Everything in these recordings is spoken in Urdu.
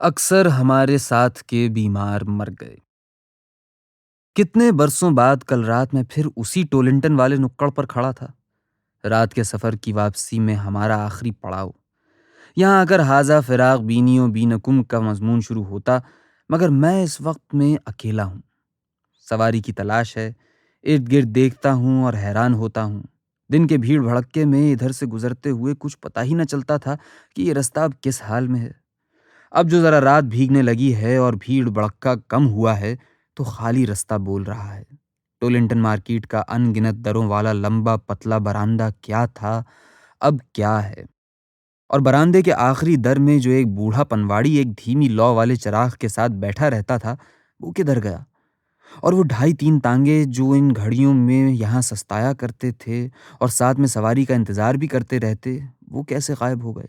اکثر ہمارے ساتھ کے بیمار مر گئے۔ کتنے برسوں بعد کل رات میں پھر اسی ٹولنٹن والے نکڑ پر کھڑا تھا۔ رات کے سفر کی واپسی میں ہمارا آخری پڑاؤ۔ یہاں اگر حاذا فراق بینی و بینکم کا مضمون شروع ہوتا، مگر میں اس وقت میں اکیلا ہوں۔ سواری کی تلاش ہے، ارد گرد دیکھتا ہوں اور حیران ہوتا ہوں۔ دن کے بھیڑ بھڑکے میں ادھر سے گزرتے ہوئے کچھ پتہ ہی نہ چلتا تھا کہ یہ رستہ اب کس حال میں ہے۔ اب جو ذرا رات بھیگنے لگی ہے اور بھیڑ بھڑکا کم ہوا ہے تو خالی رستہ بول رہا ہے۔ ٹولنٹن مارکیٹ کا ان گنت دروں والا لمبا پتلا برآمدہ کیا تھا، اب کیا ہے؟ اور برآمدے کے آخری در میں جو ایک بوڑھا پنواڑی ایک دھیمی لو والے چراغ کے ساتھ بیٹھا رہتا تھا، وہ کدھر گیا؟ اور وہ 2.5-3 تانگے جو ان گھڑیوں میں یہاں سستایا کرتے تھے اور ساتھ میں سواری کا انتظار بھی کرتے رہتے، وہ کیسے غائب ہو گئے؟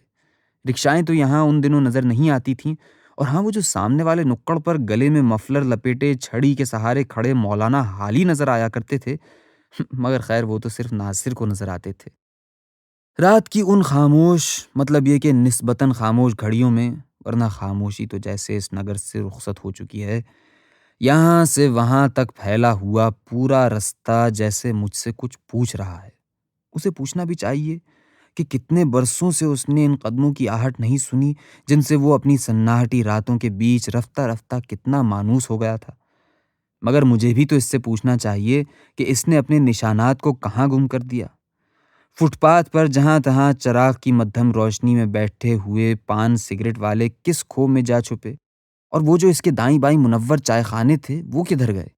رکشائیں تو یہاں ان دنوں نظر نہیں آتی تھیں، اور ہاں وہ جو سامنے والے نکڑ پر گلے میں مفلر لپیٹے چھڑی کے سہارے کھڑے مولانا حالی نظر آیا کرتے تھے، مگر خیر وہ تو صرف ناصر کو نظر آتے تھے۔ رات کی ان خاموش، مطلب یہ کہ نسبتاً خاموش گھڑیوں میں، ورنہ خاموشی تو جیسے اس نگر سے رخصت ہو چکی ہے، یہاں سے وہاں تک پھیلا ہوا پورا رستہ جیسے مجھ سے کچھ پوچھ رہا ہے۔ اسے پوچھنا بھی چاہیے کہ کتنے برسوں سے اس نے ان قدموں کی آہٹ نہیں سنی جن سے وہ اپنی سناہٹی راتوں کے بیچ رفتہ رفتہ کتنا مانوس ہو گیا تھا۔ مگر مجھے بھی تو اس سے پوچھنا چاہیے کہ اس نے اپنے نشانات کو کہاں گم کر دیا۔ فٹ پاتھ پر جہاں تہاں چراغ کی مدھم روشنی میں بیٹھے ہوئے پان سگریٹ والے کس کھو میں جا چھپے، اور وہ جو اس کے دائیں بائیں منور چائے خانے تھے وہ کدھر گئے؟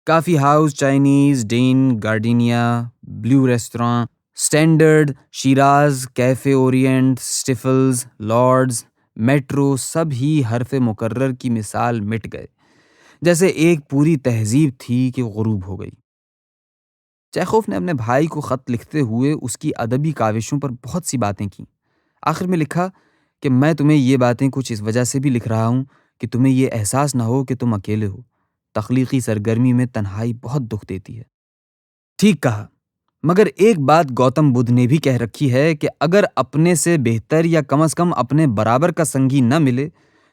Coffee House, Chinese, Dean, Gardenia, Blue Restaurant, Standard, Shiraz, Cafe Orient, Stiffles, Lord's, Metro, سب ہی حرف مکرر کی مثال مٹ گئے، جیسے ایک پوری تہذیب تھی کہ غروب ہو گئی۔ چیخوف نے اپنے بھائی کو خط لکھتے ہوئے اس کی ادبی کاوشوں پر بہت سی باتیں کیں۔ آخر میں لکھا کہ میں تمہیں یہ باتیں کچھ اس وجہ سے بھی لکھ رہا ہوں کہ تمہیں یہ احساس نہ ہو کہ تم اکیلے ہو۔ تخلیقی سرگرمی میں تنہائی بہت دکھ دیتی ہے۔ ٹھیک کہا، مگر ایک بات گوتم بدھ نے بھی کہہ رکھی ہے کہ اگر اپنے سے بہتر یا کم از کم اپنے برابر کا سنگی نہ ملے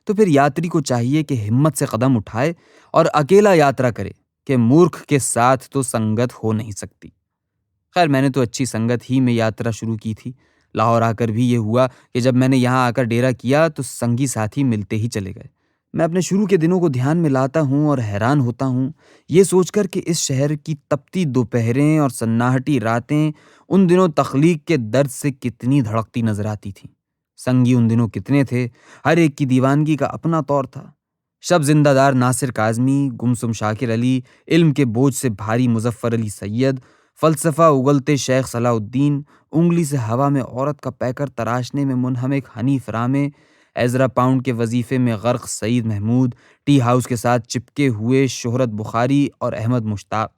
تو پھر یاتری کو چاہیے کہ ہمت سے قدم اٹھائے اور اکیلا یاترا کرے، کہ مورکھ کے ساتھ تو سنگت ہو نہیں سکتی۔ خیر میں نے تو اچھی سنگت ہی میں یاترا شروع کی تھی۔ لاہور آ کر بھی یہ ہوا کہ جب میں نے یہاں آ کر ڈیرا کیا تو سنگی ساتھی ملتے ہی چلے گئے۔ میں اپنے شروع کے دنوں کو دھیان میں لاتا ہوں اور حیران ہوتا ہوں یہ سوچ کر کہ اس شہر کی تپتی دوپہریں اور سناہٹی راتیں ان دنوں تخلیق کے درد سے کتنی دھڑکتی نظر آتی تھیں۔ سنگی ان دنوں کتنے تھے، ہر ایک کی دیوانگی کا اپنا طور تھا۔ شب زندہ دار ناصر کاظمی، گمسم شاکر علی، علم کے بوجھ سے بھاری مظفر علی سید، فلسفہ اگلتے شیخ صلاح الدین، انگلی سے ہوا میں عورت کا پیکر تراشنے میں منہمک حنیف رامے، ایزرا پاؤنڈ کے وظیفے میں غرق سعید محمود، ٹی ہاؤس کے ساتھ چپکے ہوئے شہرت بخاری اور احمد مشتاق۔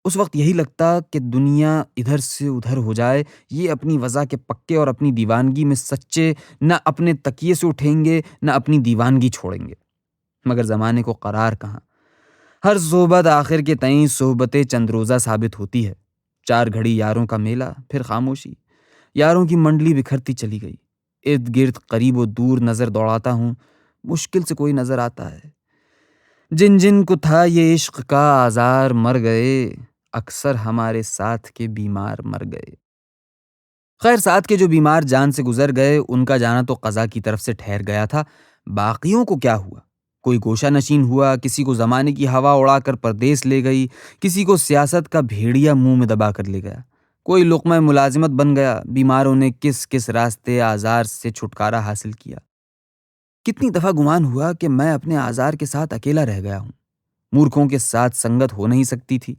اس وقت یہی لگتا کہ دنیا ادھر سے ادھر ہو جائے، یہ اپنی وضع کے پکے اور اپنی دیوانگی میں سچے نہ اپنے تکیے سے اٹھیں گے نہ اپنی دیوانگی چھوڑیں گے۔ مگر زمانے کو قرار کہاں، ہر صحبت آخر کے تئیں صحبت چند روزہ ثابت ہوتی ہے۔ 4 گھڑی یاروں کا میلہ، پھر خاموشی، یاروں کی منڈلی بکھرتی چلی گئی۔ ارد گرد قریب و دور نظر دوڑاتا ہوں، مشکل سے کوئی نظر آتا ہے۔ جن جن کو تھا یہ عشق کا آزار مر گئے، اکثر ہمارے ساتھ کے بیمار مر گئے۔ خیر ساتھ کے جو بیمار جان سے گزر گئے ان کا جانا تو قضا کی طرف سے ٹھہر گیا تھا، باقیوں کو کیا ہوا؟ کوئی گوشہ نشین ہوا، کسی کو زمانے کی ہوا اڑا کر پردیس لے گئی، کسی کو سیاست کا بھیڑیا منہ میں دبا کر لے گیا، کوئی لقمہ ملازمت بن گیا۔ بیماروں نے کس کس راستے آزار سے چھٹکارا حاصل کیا۔ کتنی دفعہ گمان ہوا کہ میں اپنے آزار کے ساتھ اکیلا رہ گیا ہوں، مورکھوں کے ساتھ سنگت ہو نہیں سکتی تھی۔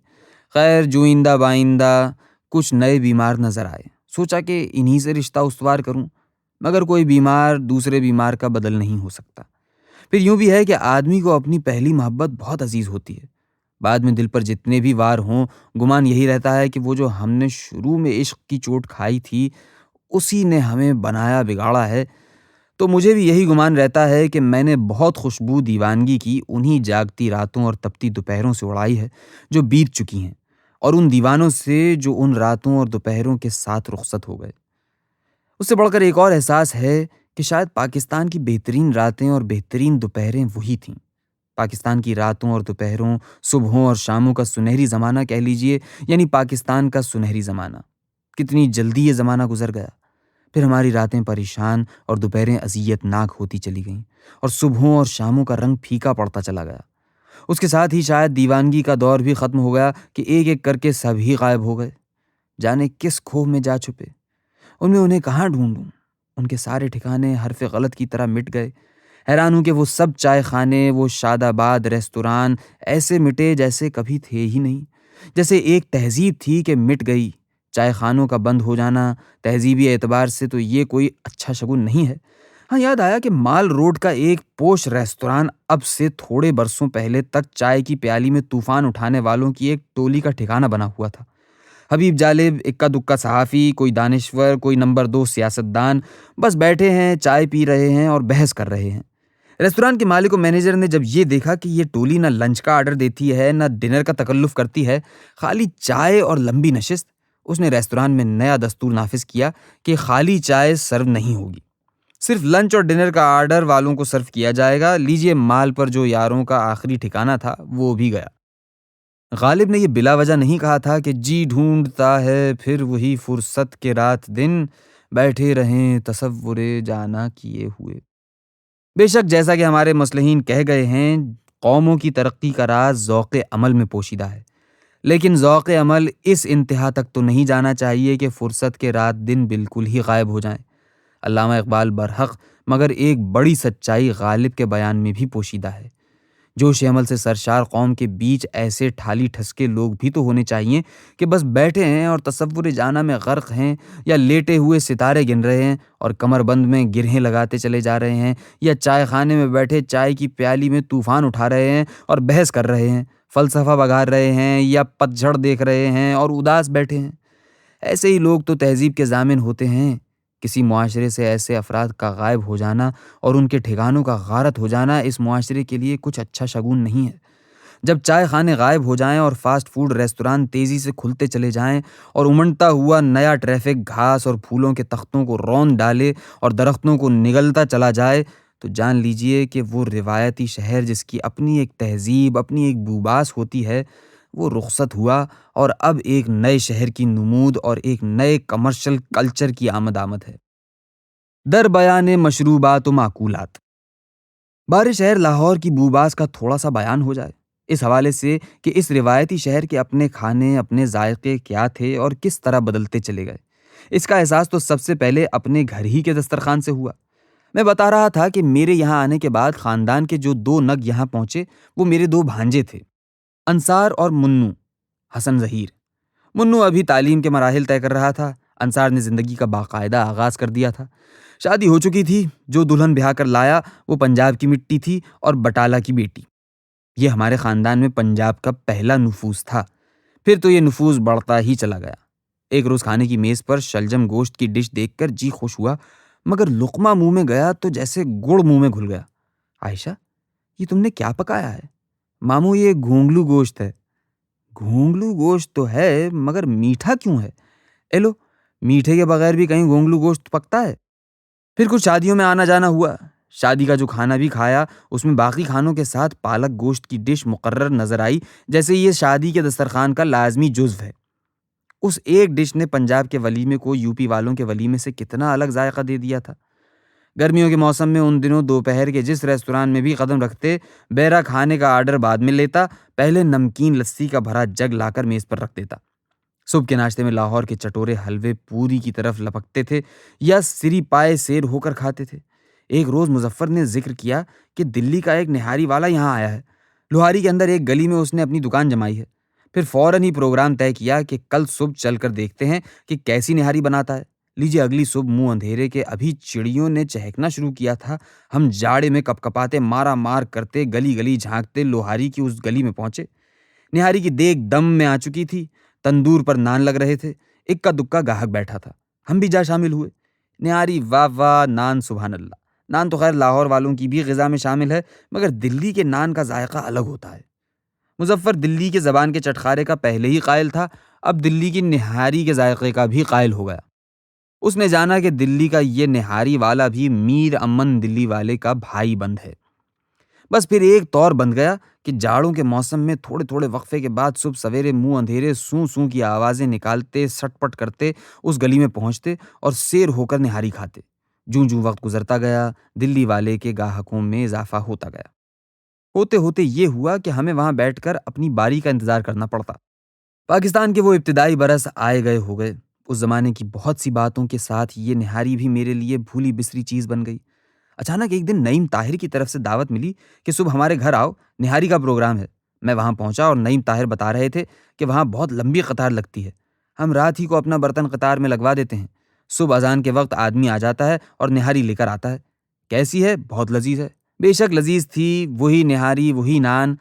خیر جوئندہ بائندہ کچھ نئے بیمار نظر آئے، سوچا کہ انہی سے رشتہ استوار کروں، مگر کوئی بیمار دوسرے بیمار کا بدل نہیں ہو سکتا۔ پھر یوں بھی ہے کہ آدمی کو اپنی پہلی محبت بہت عزیز ہوتی ہے، بعد میں دل پر جتنے بھی وار ہوں گمان یہی رہتا ہے کہ وہ جو ہم نے شروع میں عشق کی چوٹ کھائی تھی اسی نے ہمیں بنایا بگاڑا ہے۔ تو مجھے بھی یہی گمان رہتا ہے کہ میں نے بہت خوشبو دیوانگی کی انہی جاگتی راتوں اور تپتی دوپہروں سے اڑائی ہے جو بیت چکی ہیں، اور ان دیوانوں سے جو ان راتوں اور دوپہروں کے ساتھ رخصت ہو گئے۔ اس سے بڑھ کر ایک اور احساس ہے کہ شاید پاکستان کی بہترین راتیں اور بہترین دوپہریں وہی تھیں۔ پاکستان کی راتوں اور دوپہروں، صبحوں اور شاموں کا سنہری زمانہ کہہ لیجئے، یعنی پاکستان کا سنہری زمانہ۔ کتنی جلدی یہ زمانہ گزر گیا۔ پھر ہماری راتیں پریشان اور دوپہریں اذیت ناک ہوتی چلی گئیں، اور صبحوں اور شاموں کا رنگ پھیکا پڑتا چلا گیا۔ اس کے ساتھ ہی شاید دیوانگی کا دور بھی ختم ہو گیا کہ ایک ایک کر کے سب ہی غائب ہو گئے۔ جانے کس کھوہ میں جا چھپے۔ ان میں انہیں کہاں ڈھونڈوں؟ ان کے سارے ٹھکانے حرف غلط کی طرح مٹ گئے۔ حیران ہوں کہ وہ سب چائے خانے، وہ شاد آباد ریستوران ایسے مٹے جیسے کبھی تھے ہی نہیں، جیسے ایک تہذیب تھی کہ مٹ گئی۔ چائے خانوں کا بند ہو جانا تہذیبی اعتبار سے تو یہ کوئی اچھا شگون نہیں ہے۔ ہاں، یاد آیا کہ مال روڈ کا ایک پوش ریستوران اب سے تھوڑے برسوں پہلے تک چائے کی پیالی میں طوفان اٹھانے والوں کی ایک ٹولی کا ٹھکانہ بنا ہوا تھا۔ حبیب جالب، اکا دکا صحافی، کوئی دانشور، کوئی نمبر 2 سیاستدان، بس بیٹھے ہیں، چائے پی رہے ہیں اور بحث کر رہے ہیں۔ ریستوران کے مالک و مینیجر نے جب یہ دیکھا کہ یہ ٹولی نہ لنچ کا آرڈر دیتی ہے، نہ ڈنر کا تکلف کرتی ہے، خالی چائے اور لمبی نشست، اس نے ریستوران میں نیا دستور نافذ کیا کہ خالی چائے سرو نہیں ہوگی، صرف لنچ اور ڈنر کا آرڈر والوں کو سرو کیا جائے گا۔ لیجئے، مال پر جو یاروں کا آخری ٹھکانہ تھا وہ بھی گیا۔ غالب نے یہ بلا وجہ نہیں کہا تھا کہ جی ڈھونڈتا ہے پھر وہی فرصت کے رات دن، بیٹھے رہیں تصور جانا کیے ہوئے۔ بے شک جیسا کہ ہمارے مصلحین کہہ گئے ہیں، قوموں کی ترقی کا راز ذوق عمل میں پوشیدہ ہے، لیکن ذوق عمل اس انتہا تک تو نہیں جانا چاہیے کہ فرصت کے رات دن بالکل ہی غائب ہو جائیں۔ علامہ اقبال برحق، مگر ایک بڑی سچائی غالب کے بیان میں بھی پوشیدہ ہے۔ جوش عمل سے سرشار قوم کے بیچ ایسے ٹھالی ٹھسکے لوگ بھی تو ہونے چاہیے کہ بس بیٹھے ہیں اور تصور جانا میں غرق ہیں، یا لیٹے ہوئے ستارے گن رہے ہیں اور کمر بند میں گرہیں لگاتے چلے جا رہے ہیں، یا چائے خانے میں بیٹھے چائے کی پیالی میں طوفان اٹھا رہے ہیں اور بحث کر رہے ہیں، فلسفہ بگار رہے ہیں، یا پتجھڑ دیکھ رہے ہیں اور اداس بیٹھے ہیں۔ ایسے ہی لوگ تو تہذیب کے ضامن ہوتے ہیں۔ کسی معاشرے سے ایسے افراد کا غائب ہو جانا اور ان کے ٹھکانوں کا غارت ہو جانا اس معاشرے کے لیے کچھ اچھا شگون نہیں ہے۔ جب چائے خانے غائب ہو جائیں اور فاسٹ فوڈ ریستوران تیزی سے کھلتے چلے جائیں اور امنڈتا ہوا نیا ٹریفک گھاس اور پھولوں کے تختوں کو رون ڈالے اور درختوں کو نگلتا چلا جائے، تو جان لیجئے کہ وہ روایتی شہر جس کی اپنی ایک تہذیب، اپنی ایک بوباس ہوتی ہے، وہ رخصت ہوا اور اب ایک نئے شہر کی نمود اور ایک نئے کمرشل کلچر کی آمد ہے۔ در بیان مشروبات و معقولات، بار شہر لاہور کی بوباس کا تھوڑا سا بیان ہو جائے، اس حوالے سے کہ اس روایتی شہر کے اپنے کھانے، اپنے ذائقے کیا تھے اور کس طرح بدلتے چلے گئے۔ اس کا احساس تو سب سے پہلے اپنے گھر ہی کے دسترخوان سے ہوا۔ میں بتا رہا تھا کہ میرے یہاں آنے کے بعد خاندان کے جو 2 نگ یہاں پہنچے وہ میرے 2 بھانجے تھے، انصار اور منو حسن ظہیر۔ منو ابھی تعلیم کے مراحل طے کر رہا تھا، انصار نے زندگی کا باقاعدہ آغاز کر دیا تھا۔ شادی ہو چکی تھی، جو دلہن بہا کر لایا وہ پنجاب کی مٹی تھی اور بٹالہ کی بیٹی۔ یہ ہمارے خاندان میں پنجاب کا پہلا نفوذ تھا، پھر تو یہ نفوذ بڑھتا ہی چلا گیا۔ ایک روز کھانے کی میز پر شلجم گوشت کی ڈش دیکھ کر جی خوش ہوا، مگر لقمہ منہ میں گیا تو جیسے گڑ منہ میں گھل گیا۔ عائشہ، یہ تم نے کیا پکایا ہے؟ ماموں، یہ گھونگلو گوشت ہے۔ گھونگلو گوشت تو ہے، مگر میٹھا کیوں ہے؟ ایلو، میٹھے کے بغیر بھی کہیں گھونگلو گوشت پکتا ہے؟ پھر کچھ شادیوں میں آنا جانا ہوا، شادی کا جو کھانا بھی کھایا اس میں باقی کھانوں کے ساتھ پالک گوشت کی ڈش مقرر نظر آئی، جیسے یہ شادی کے دسترخوان کا لازمی جزو ہے۔ اس ایک ڈش نے پنجاب کے ولیمے کو یو پی والوں کے ولیمے سے کتنا الگ ذائقہ دے دیا تھا۔ گرمیوں کے موسم میں ان دنوں دوپہر کے جس ریستوران میں بھی قدم رکھتے، بیرا کھانے کا آرڈر بعد میں لیتا، پہلے نمکین لسی کا بھرا جگ لا کر میز پر رکھ دیتا۔ صبح کے ناشتے میں لاہور کے چٹورے حلوے پوری کی طرف لپکتے تھے یا سری پائے سیر ہو کر کھاتے تھے۔ ایک روز مظفر نے ذکر کیا کہ دلی کا ایک نہاری والا یہاں آیا ہے، لوہاری کے اندر ایک گلی میں اس نے اپنی دکان جمائی ہے۔ پھر فوراً ہی پروگرام طے کیا کہ کل صبح چل کر دیکھتے ہیں کہ کیسی نہاری بناتا ہے۔ لیجیے، اگلی صبح منہ اندھیرے کے ابھی چڑیوں نے چہکنا شروع کیا تھا، ہم جاڑے میں کپ کپاتے مارا مار کرتے گلی گلی جھانکتے لوہاری کی اس گلی میں پہنچے۔ نہاری کی دیگ دم میں آ چکی تھی، تندور پر نان لگ رہے تھے، اکا دکا گاہک بیٹھا تھا، ہم بھی جا شامل ہوئے۔ نہاری واہ واہ، نان سبحان اللہ۔ نان تو خیر لاہور والوں کی بھی غذا میں شامل ہے، مگر دلی کے نان کا ذائقہ الگ ہوتا ہے۔ مظفر دلی کے زبان کے چٹخارے کا پہلے ہی قائل تھا، اب دلی کی نہاری کے ذائقے کا بھی قائل ہو گیا۔ اس نے جانا کہ دلی کا یہ نہاری والا بھی میر امن دلی والے کا بھائی بند ہے۔ بس پھر ایک طور بن گیا کہ جاڑوں کے موسم میں تھوڑے تھوڑے وقفے کے بعد صبح سویرے منہ اندھیرے سوں سوں کی آوازیں نکالتے سٹ پٹ کرتے اس گلی میں پہنچتے اور سیر ہو کر نہاری کھاتے۔ جوں جوں وقت گزرتا گیا دلی والے کے گاہکوں میں اضافہ ہوتا گیا۔ ہوتے ہوتے یہ ہوا کہ ہمیں وہاں بیٹھ کر اپنی باری کا انتظار کرنا پڑتا۔ پاکستان کے وہ ابتدائی برس آئے گئے ہو گئے۔ اس زمانے کی بہت سی باتوں کے ساتھ یہ نہاری بھی میرے لیے بھولی بسری چیز بن گئی۔ اچانک ایک دن نعیم طاہر کی طرف سے دعوت ملی کہ صبح ہمارے گھر آؤ، نہاری کا پروگرام ہے۔ میں وہاں پہنچا اور نعیم طاہر بتا رہے تھے کہ وہاں بہت لمبی قطار لگتی ہے۔ ہم رات ہی کو اپنا برتن قطار میں لگوا دیتے ہیں۔ صبح اذان کے وقت آدمی آ جاتا ہے اور نہاری لے کر آتا ہے۔ کیسی ہے؟ بہت لذیذ ہے۔ بے شک لذیذ تھی، وہی نہاری وہی نان،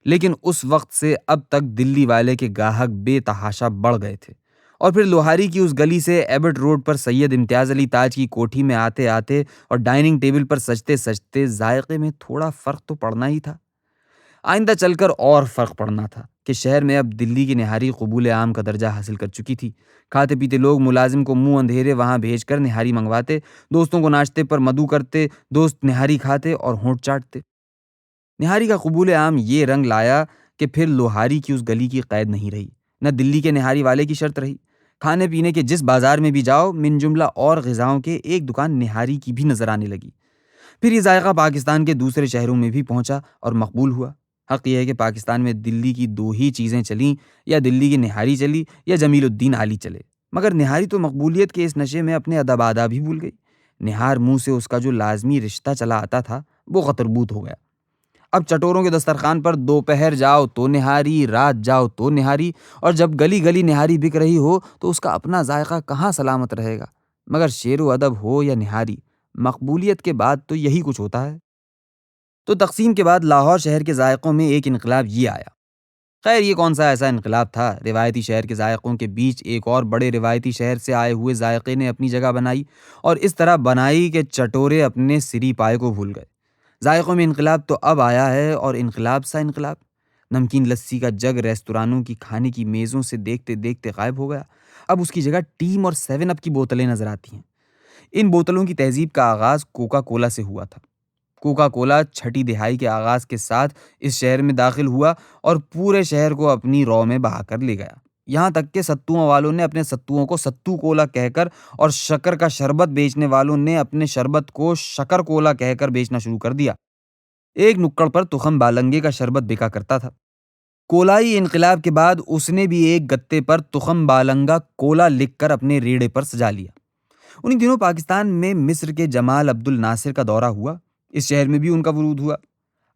لیکن اس وقت سے اب تک دلی والے کے گاہک بے تحاشا بڑھ گئے تھے۔ اور پھر لوہاری کی اس گلی سے ایبٹ روڈ پر سید امتیاز علی تاج کی کوٹھی میں آتے آتے اور ڈائننگ ٹیبل پر سجتے سجتے ذائقے میں تھوڑا فرق تو پڑنا ہی تھا۔ آئندہ چل کر اور فرق پڑنا تھا کہ شہر میں اب دلی کی نہاری قبول عام کا درجہ حاصل کر چکی تھی۔ کھاتے پیتے لوگ ملازم کو منہ اندھیرے وہاں بھیج کر نہاری منگواتے، دوستوں کو ناشتے پر مدعو کرتے، دوست نہاری کھاتے اور ہونٹ چاٹتے۔ نہاری کا قبول عام یہ رنگ لایا کہ پھر لوہاری کی اس گلی کی قید نہیں رہی، نہ دلی کے نہاری والے کی شرط رہی۔ کھانے پینے کے جس بازار میں بھی جاؤ، من جملہ اور غذاؤں کے ایک دکان نہاری کی بھی نظر آنے لگی۔ پھر یہ ذائقہ پاکستان کے دوسرے شہروں میں بھی پہنچا اور مقبول ہوا۔ حق یہ ہے کہ پاکستان میں دلی کی دو ہی چیزیں چلیں، یا دلی کی نہاری چلی یا جمیل الدین علی چلے، مگر نہاری تو مقبولیت کے اس نشے میں اپنے ادب آداب ہی بھول گئی۔ نہار منہ سے اس کا جو لازمی رشتہ چلا آتا تھا وہ قطربوت ہو گیا۔ اب چٹوروں کے دسترخوان پر دوپہر جاؤ تو نہاری، رات جاؤ تو نہاری، اور جب گلی گلی نہاری بک رہی ہو تو اس کا اپنا ذائقہ کہاں سلامت رہے گا؟ مگر شعر و ادب ہو یا نہاری، مقبولیت کے بعد تو یہی کچھ ہوتا ہے۔ تو تقسیم کے بعد لاہور شہر کے ذائقوں میں ایک انقلاب یہ آیا۔ خیر یہ کون سا ایسا انقلاب تھا؟ روایتی شہر کے ذائقوں کے بیچ ایک اور بڑے روایتی شہر سے آئے ہوئے ذائقے نے اپنی جگہ بنائی، اور اس طرح بنائی کہ چٹورے اپنے سری پائے کو بھول گئے۔ ذائقوں میں انقلاب تو اب آیا ہے، اور انقلاب سا انقلاب۔ نمکین لسی کا جگ ریستورانوں کی کھانے کی میزوں سے دیکھتے دیکھتے غائب ہو گیا۔ اب اس کی جگہ ٹیم اور 7 اپ کی بوتلیں نظر آتی ہیں۔ ان بوتلوں کی تہذیب کا آغاز کوکا کولا سے ہوا تھا۔ کوکا کولا چھٹی دہائی کے آغاز کے ساتھ اس شہر میں داخل ہوا اور پورے شہر کو اپنی رو میں بہا کر لے گیا۔ یہاں تک کہ ستوؤں والوں نے اپنے ستوؤں کو ستو کولا کہہ کر، اور شکر کا شربت بیچنے والوں نے اپنے شربت کو شکر کولا کہہ کر بیچنا شروع کر دیا۔ ایک نکڑ پر تخم بالنگے کا شربت بکا کرتا تھا۔ کولائی انقلاب کے بعد اس نے بھی ایک گتے پر تخم بالنگا کولا لکھ کر اپنے ریڑے پر سجا لیا۔ انہی دنوں پاکستان میں مصر کے جمال عبد الناصر کا دورہ ہوا۔ اس شہر میں بھی ان کا ورود ہوا۔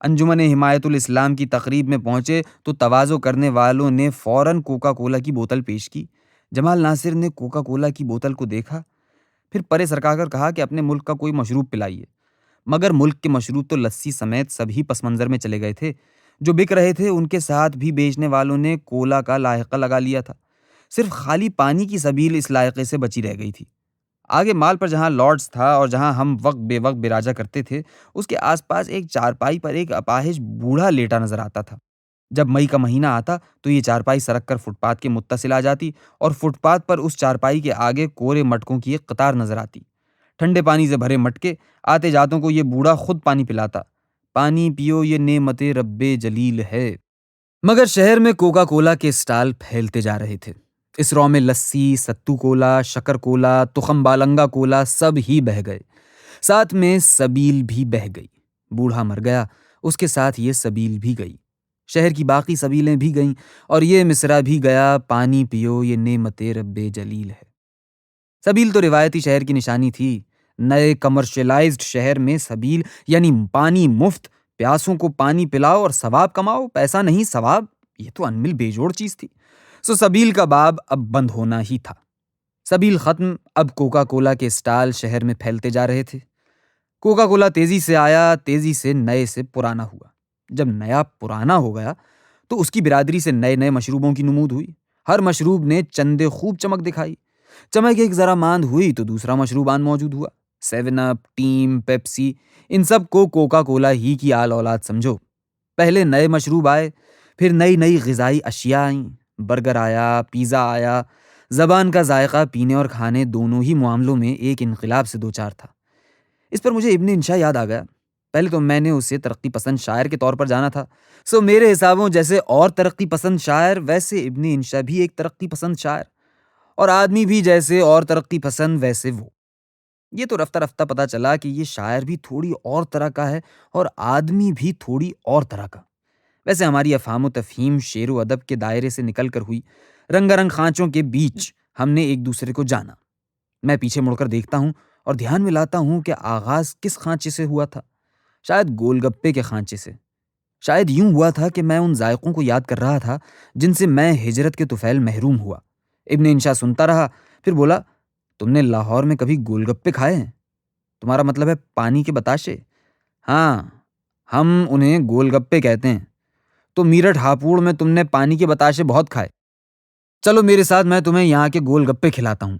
انجمن حمایت الاسلام کی تقریب میں پہنچے تو تواضع کرنے والوں نے فوراً کوکا کولا کی بوتل پیش کی۔ جمال ناصر نے کوکا کولا کی بوتل کو دیکھا، پھر پرے سرکا کر کہا کہ اپنے ملک کا کوئی مشروب پلائیے۔ مگر ملک کے مشروب تو لسی سمیت سبھی پس منظر میں چلے گئے تھے۔ جو بک رہے تھے ان کے ساتھ بھی بیچنے والوں نے کولا کا لاحقہ لگا لیا تھا۔ صرف خالی پانی کی سبیل اس لائقے سے بچی رہ گئی تھی۔ آگے مال پر جہاں لارڈز تھا اور جہاں ہم وقت بے وقت براجا کرتے تھے، اس کے آس پاس ایک چارپائی پر ایک اپاہج بوڑھا لیٹا نظر آتا تھا۔ جب مئی کا مہینہ آتا تو یہ چارپائی سرک کر فٹ پاتھ کے متصل آ جاتی، اور فٹ پاتھ پر اس چارپائی کے آگے کورے مٹکوں کی ایک قطار نظر آتی۔ ٹھنڈے پانی سے بھرے مٹکے، آتے جاتوں کو یہ بوڑھا خود پانی پلاتا۔ پانی پیو یہ نعمت رب جلیل ہے۔ مگر شہر میں کوکا کولا کے اسٹال پھیلتے جا رہے تھے۔ اس رو میں لسی، ستو کولا، شکر کولا، تخم بالنگا کولا سب ہی بہہ گئے۔ ساتھ میں سبیل بھی بہہ گئی۔ بوڑھا مر گیا، اس کے ساتھ یہ سبیل بھی گئی۔ شہر کی باقی سبیلیں بھی گئیں، اور یہ مصرع بھی گیا، پانی پیو یہ نعمت رب جلیل ہے۔ سبیل تو روایتی شہر کی نشانی تھی۔ نئے کمرشلائزڈ شہر میں سبیل یعنی پانی مفت، پیاسوں کو پانی پلاؤ اور ثواب کماؤ، پیسہ نہیں ثواب، یہ تو انمل بیجوڑ چیز تھی۔ سو سبیل کا باب اب بند ہونا ہی تھا۔ سبیل ختم، اب کوکا کولا کے اسٹال شہر میں پھیلتے جا رہے تھے۔ کوکا کولا تیزی سے آیا، تیزی سے نئے سے پرانا ہوا۔ جب نیا پرانا ہو گیا تو اس کی برادری سے نئے نئے مشروبوں کی نمود ہوئی۔ ہر مشروب نے چندے خوب چمک دکھائی۔ چمک ایک ذرا ماند ہوئی تو دوسرا مشروب آن موجود ہوا۔ 7 اپ، ٹیم، پیپسی، ان سب کو کوکا کولا ہی کی آل اولاد سمجھو۔ پہلے نئے مشروب آئے، پھر نئی نئی غذائی اشیاء آئیں۔ برگر آیا، پیزا آیا، زبان کا ذائقہ پینے اور کھانے دونوں ہی معاملوں میں ایک انقلاب سے دوچار تھا۔ اس پر مجھے ابن انشا یاد آ گیا۔ پہلے تو میں نے اسے ترقی پسند شاعر کے طور پر جانا تھا، سو میرے حسابوں جیسے اور ترقی پسند شاعر، ویسے ابن انشا بھی ایک ترقی پسند شاعر، اور آدمی بھی جیسے اور ترقی پسند ویسے وہ۔ یہ تو رفتہ رفتہ پتہ چلا کہ یہ شاعر بھی تھوڑی اور طرح کا ہے اور آدمی بھی تھوڑی اور طرح کا۔ ویسے ہماری افہام و تفہیم شعر و ادب کے دائرے سے نکل کر ہوئی، رنگا رنگ خانچوں کے بیچ ہم نے ایک دوسرے کو جانا۔ میں پیچھے مڑ کر دیکھتا ہوں اور دھیان میں لاتا ہوں کہ آغاز کس خانچے سے ہوا تھا۔ شاید گول گپے کے خانچے سے۔ شاید یوں ہوا تھا کہ میں ان ذائقوں کو یاد کر رہا تھا جن سے میں ہجرت کے طفیل محروم ہوا۔ ابن انشا سنتا رہا، پھر بولا، تم نے لاہور میں کبھی گول گپے کھائے ہیں؟ تمہارا مطلب ہے پانی کے بتاشے؟ ہاں، ہم انہیں گول گپے کہتے ہیں۔ تو میرٹھ ہاپوڑ میں تم نے پانی کے بتاشے بہت کھائے۔ چلو میرے ساتھ، میں تمہیں یہاں کے گول گپے کھلاتا ہوں۔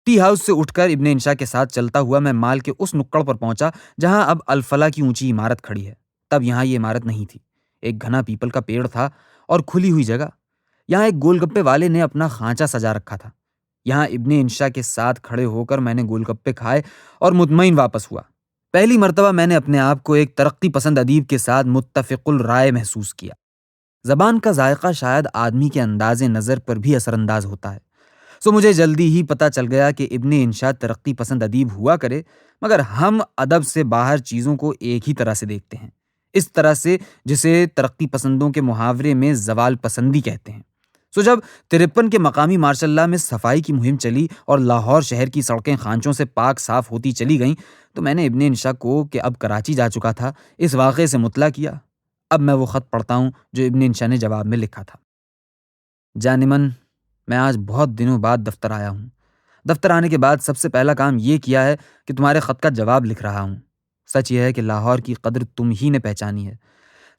ٹی ہاؤس سے اٹھ کر ابن انشا کے ساتھ چلتا ہوا میں مال کے اس نکڑ پر پہنچا جہاں اب الفلا کی اونچی عمارت کھڑی ہے۔ تب یہاں یہ عمارت نہیں تھی، ایک گھنا پیپل کا پیڑ تھا اور کھلی ہوئی جگہ۔ یہاں ایک گول گپے والے نے اپنا خانچہ سجا رکھا تھا۔ یہاں ابن انشا کے ساتھ کھڑے ہو کر میں نے گول گپے کھائے اور مطمئن واپس ہوا۔ پہلی مرتبہ میں نے اپنے آپ کو ایک ترقی پسند ادیب کے ساتھ متفق الرائے محسوس کیا۔ زبان کا ذائقہ شاید آدمی کے انداز نظر پر بھی اثر انداز ہوتا ہے۔ سو مجھے جلدی ہی پتہ چل گیا کہ ابن انشا ترقی پسند ادیب ہوا کرے، مگر ہم ادب سے باہر چیزوں کو ایک ہی طرح سے دیکھتے ہیں، اس طرح سے جسے ترقی پسندوں کے محاورے میں زوال پسندی کہتے ہیں۔ سو جب 53 کے مقامی مارشاء اللہ میں صفائی کی مہم چلی اور لاہور شہر کی سڑکیں خانچوں سے پاک صاف ہوتی چلی گئیں، تو میں نے ابن انشا کو کہ اب کراچی جا چکا تھا اس واقعے سے مطلع کیا۔ اب میں وہ خط پڑھتا ہوں جو ابن انشا نے جواب میں لکھا تھا۔ جانمن، میں آج بہت دنوں بعد دفتر آیا ہوں۔ دفتر آنے کے بعد سب سے پہلا کام یہ کیا ہے کہ تمہارے خط کا جواب لکھ رہا ہوں۔ سچ یہ ہے کہ لاہور کی قدر تم ہی نے پہچانی ہے۔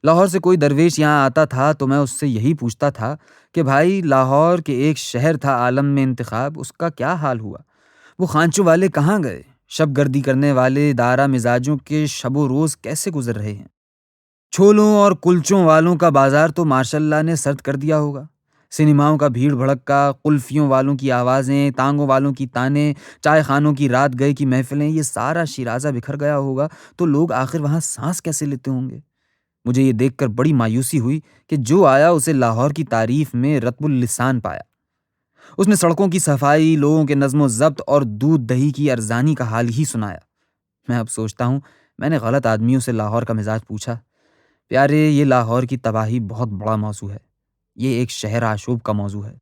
لاہور سے کوئی درویش یہاں آتا تھا تو میں اس سے یہی پوچھتا تھا کہ بھائی، لاہور کے ایک شہر تھا عالم میں انتخاب، اس کا کیا حال ہوا؟ وہ خانچوں والے کہاں گئے؟ شب گردی کرنے والے دارا مزاجوں کے شب و روز کیسے گزر رہے ہیں؟ چھولوں اور کلچوں والوں کا بازار تو ماشاء اللہ نے سرد کر دیا ہوگا۔ سنیماؤں کا بھیڑ بھڑکا، قلفیوں والوں کی آوازیں، تانگوں والوں کی تانیں، چائے خانوں کی رات گئے کی محفلیں، یہ سارا شیرازہ بکھر گیا ہوگا تو لوگ آخر وہاں سانس کیسے لیتے ہوں گے؟ مجھے یہ دیکھ کر بڑی مایوسی ہوئی کہ جو آیا اسے لاہور کی تعریف میں رطب اللسان پایا۔ اس نے سڑکوں کی صفائی، لوگوں کے نظم و ضبط اور دودھ دہی کی ارزانی کا حال ہی سنایا۔ میں اب سوچتا ہوں میں نے غلط آدمیوں سے لاہور کا مزاج پوچھا۔ پیارے، یہ لاہور کی تباہی بہت بڑا موضوع ہے، یہ ایک شہر آشوب کا موضوع ہے۔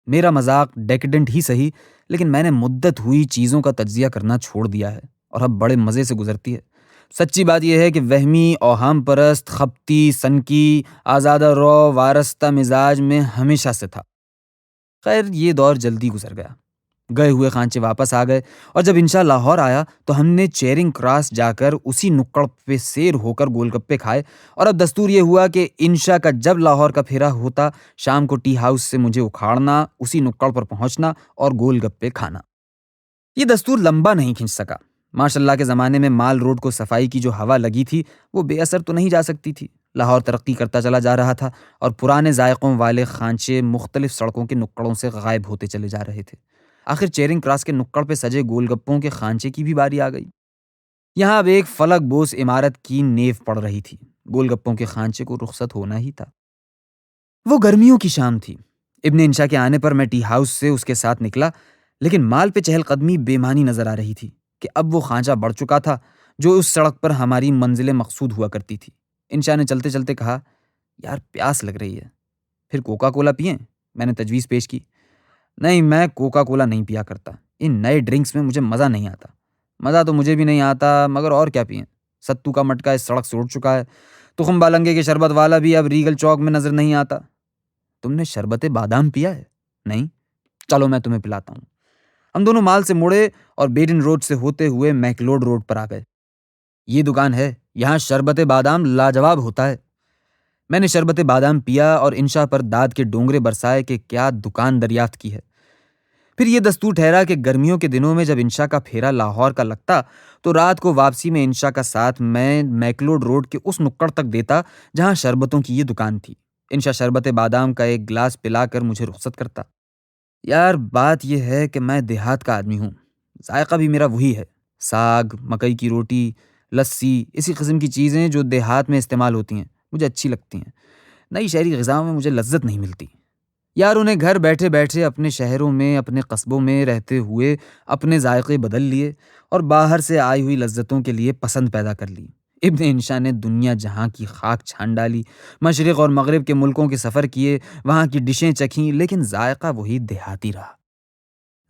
میرا مذاق ڈیکیڈنٹ ہی صحیح، لیکن میں نے مدت ہوئی چیزوں کا تجزیہ کرنا چھوڑ دیا ہے اور اب بڑے مزے سے گزرتی ہے۔ سچی بات یہ ہے کہ وہمی، اوہام پرست، خپتی، سنکی، آزادہ رو، وارستہ مزاج میں ہمیشہ سے تھا۔ خیر، یہ دور جلدی گزر گیا۔ گئے ہوئے خانچے واپس آ گئے اور جب انشا لاہور آیا تو ہم نے چیرنگ کراس جا کر اسی نکڑ پہ سیر ہو کر گول گپے کھائے، اور اب دستور یہ ہوا کہ انشا کا جب لاہور کا پھیرا ہوتا، شام کو ٹی ہاؤس سے مجھے اکھاڑنا، اسی نکڑ پر پہنچنا اور گول گپے کھانا۔ یہ دستور لمبا نہیں کھنچ سکا۔ ماشاء اللہ کے زمانے میں مال روڈ کو صفائی کی جو ہوا لگی تھی وہ بے اثر تو نہیں جا سکتی تھی۔ لاہور ترقی کرتا چلا جا رہا تھا اور پرانے ذائقوں والے خانچے مختلف سڑکوں کے نکڑوں سے غائب ہوتے چلے جا رہے تھے۔ آخر چیرنگ کراس کے نکڑ پہ سجے گول گپوں کے خانچے کی بھی باری آ گئی۔ یہاں اب ایک فلک بوس عمارت کی نیو پڑ رہی تھی۔ گول گپوں کے خانچے کو رخصت ہونا ہی تھا۔ وہ گرمیوں کی شام تھی۔ ابن انشا کے آنے پر میں ٹی ہاؤس سے اس کے ساتھ نکلا، لیکن مال پہ چہل قدمی بے معنی نظر آ رہی تھی کہ اب وہ خانچہ بڑھ چکا تھا جو اس سڑک پر ہماری منزل مقصود ہوا کرتی تھی۔ انشا نے چلتے چلتے کہا، یار پیاس لگ رہی ہے، پھر کوکا کولا پئیں؟ میں نے تجویز پیش کی۔ نہیں، میں کوکا کولا نہیں پیا کرتا، ان نئے ڈرنکس میں مجھے مزہ نہیں آتا۔ مزہ تو مجھے بھی نہیں آتا، مگر اور کیا پئیں؟ ستو کا مٹکا اس سڑک سے اڑ چکا ہے، تخم بالنگے کے شربت والا بھی اب ریگل چوک میں نظر نہیں آتا۔ تم نے شربت بادام پیا ہے؟ نہیں؟ چلو میں تمہیں پلاتا ہوں۔ ہم دونوں مال سے مڑے اور بیڈن روڈ سے ہوتے ہوئے میکلوڈ روڈ پر آ گئے۔ یہ دکان ہے، یہاں شربت بادام لاجواب ہوتا ہے۔ میں نے شربت بادام پیا اور انشا پر داد کے ڈونگرے برسائے کہ کیا دکان دریافت کی ہے۔ پھر یہ دستور ٹھہرا کہ گرمیوں کے دنوں میں جب انشا کا پھیرا لاہور کا لگتا تو رات کو واپسی میں انشا کا ساتھ میں میکلوڈ روڈ کے اس نکڑ تک دیتا جہاں شربتوں کی یہ دکان تھی۔ انشا شربت بادام کا ایک گلاس پلا کر مجھے رخصت کرتا۔ یار بات یہ ہے کہ میں دیہات کا آدمی ہوں، ذائقہ بھی میرا وہی ہے، ساگ، مکئی کی روٹی، لسی، اسی قسم کی چیزیں جو دیہات میں استعمال ہوتی ہیں مجھے اچھی لگتی ہیں۔ نئی شہری غذاؤں میں مجھے لذت نہیں ملتی۔ یار انہیں گھر بیٹھے بیٹھے اپنے شہروں میں، اپنے قصبوں میں رہتے ہوئے اپنے ذائقے بدل لیے اور باہر سے آئی ہوئی لذتوں کے لیے پسند پیدا کر لی۔ ابن انشا نے دنیا جہاں کی خاک چھان ڈالی، مشرق اور مغرب کے ملکوں کے سفر کیے، وہاں کی ڈشیں چکھیں، لیکن ذائقہ وہی دیہاتی رہا۔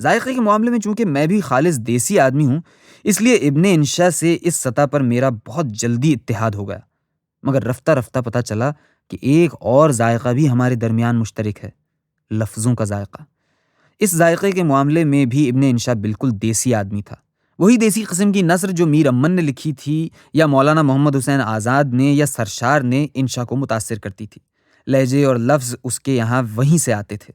ذائقے کے معاملے میں چونکہ میں بھی خالص دیسی آدمی ہوں، اس لیے ابن انشا سے اس سطح پر میرا بہت جلدی اتحاد ہو گیا، مگر رفتہ رفتہ پتہ چلا کہ ایک اور ذائقہ بھی ہمارے درمیان مشترک ہے، لفظوں کا ذائقہ۔ اس ذائقے کے معاملے میں بھی ابن انشا بالکل دیسی آدمی تھا، وہی دیسی قسم کی نثر جو میر امن نے لکھی تھی یا مولانا محمد حسین آزاد نے یا سرشار نے انشا کو متاثر کرتی تھی۔ لہجے اور لفظ اس کے یہاں وہیں سے آتے تھے،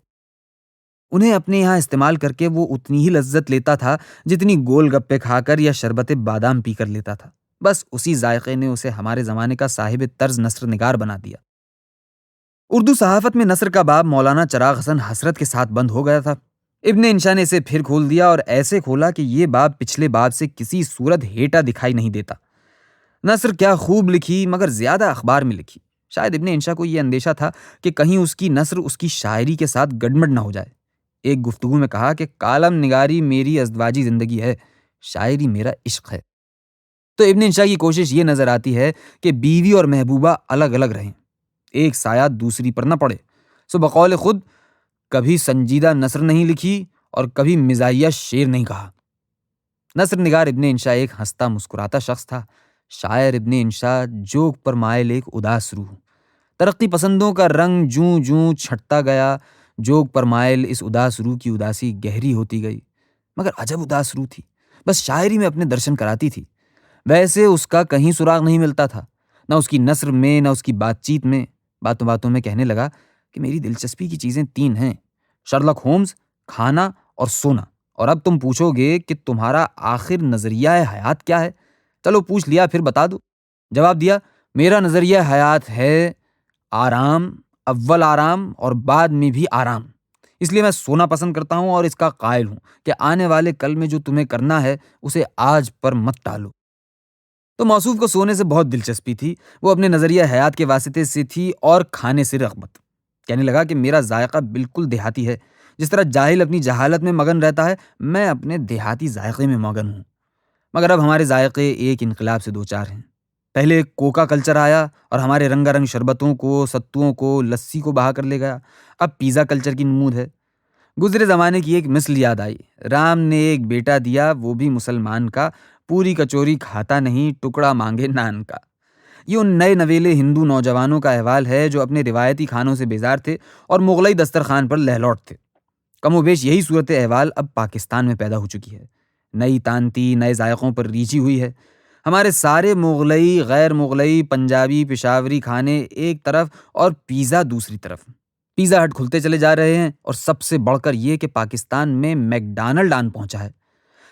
انہیں اپنے یہاں استعمال کر کے وہ اتنی ہی لذت لیتا تھا جتنی گول گپے کھا کر یا شربت بادام پی کر لیتا تھا۔ بس اسی ذائقے نے اسے ہمارے زمانے کا صاحب طرز نثر نگار بنا دیا۔ اردو صحافت میں نثر کا باب مولانا چراغ حسن حسرت کے ساتھ بند ہو گیا تھا۔ ابن انشا نے اسے پھر کھول دیا اور ایسے کھولا کہ یہ باب پچھلے باب سے کسی صورت ہیٹا دکھائی نہیں دیتا۔ نثر کیا خوب لکھی، مگر زیادہ اخبار میں لکھی۔ شاید ابن انشا کو یہ اندیشہ تھا کہ کہیں اس کی نثر اس کی شاعری کے ساتھ گڈمڈ نہ ہو جائے۔ ایک گفتگو میں کہا کہ کالم نگاری میری ازدواجی زندگی ہے، شاعری میرا عشق ہے۔ تو ابن انشا کی کوشش یہ نظر آتی ہے کہ بیوی اور محبوبہ الگ الگ رہیں، ایک سایہ دوسری پر نہ پڑے۔ سو بقول خود کبھی سنجیدہ نثر نہیں لکھی اور کبھی مزاحیہ شعر نہیں کہا۔ نثر نگار ابن انشا ایک ہنستا مسکراتا شخص تھا، شاعر ابن انشا جوگ پر مائل ایک اداس روح۔ ترقی پسندوں کا رنگ جوں جوں چھٹتا گیا، جوگ پر مائل اس اداس روح کی اداسی گہری ہوتی گئی، مگر عجب اداس روح تھی، بس شاعری میں اپنے درشن کراتی تھی۔ ویسے اس کا کہیں سراغ نہیں ملتا تھا، نہ اس کی نثر میں نہ اس کی بات چیت میں۔ باتوں باتوں میں کہنے لگا کہ میری دلچسپی کی چیزیں 3 ہیں، شرلک ہومز، کھانا اور سونا، اور اب تم پوچھو گے کہ تمہارا آخر نظریہ حیات کیا ہے؟ چلو پوچھ لیا پھر بتا دو۔ جواب دیا، میرا نظریہ حیات ہے آرام، اول آرام اور بعد میں بھی آرام۔ اس لیے میں سونا پسند کرتا ہوں اور اس کا قائل ہوں کہ آنے والے کل میں جو تمہیں کرنا ہے اسے آج پر مت ٹالو۔ تو موصوف کو سونے سے بہت دلچسپی تھی، وہ اپنے نظریہ حیات کے واسطے سے تھی اور کھانے سے رغبت۔ کہنے لگا کہ میرا ذائقہ بالکل دیہاتی ہے، جس طرح جاہل اپنی جہالت میں مگن رہتا ہے، میں اپنے دیہاتی ذائقے میں مگن ہوں۔ مگر اب ہمارے ذائقے ایک انقلاب سے دوچار ہیں۔ پہلے کوکا کلچر آیا اور ہمارے رنگا رنگ شربتوں کو، ستوؤں کو، لسی کو بہا کر لے گیا۔ اب پیزا کلچر کی نمود ہے۔ گزرے زمانے کی ایک مثل یاد آئی، رام نے ایک بیٹا دیا، وہ بھی مسلمان کا، پوری کچوری کھاتا نہیں، ٹکڑا مانگے نان کا۔ یہ ان نئے نویلے ہندو نوجوانوں کا احوال ہے جو اپنے روایتی کھانوں سے بیزار تھے اور مغلئی دسترخوان پر لہلوٹ تھے۔ کم و بیش یہی صورت احوال اب پاکستان میں پیدا ہو چکی ہے۔ نئی تانتی نئے ذائقوں پر ریچھی ہوئی ہے۔ ہمارے سارے مغلئی، غیر مغلئی، پنجابی، پشاوری کھانے ایک طرف اور پیزا دوسری طرف۔ پیزا ہٹ کھلتے چلے جا رہے ہیں، اور سب سے بڑھ کر یہ کہ پاکستان میں میکڈانلڈ آن پہنچا ہے۔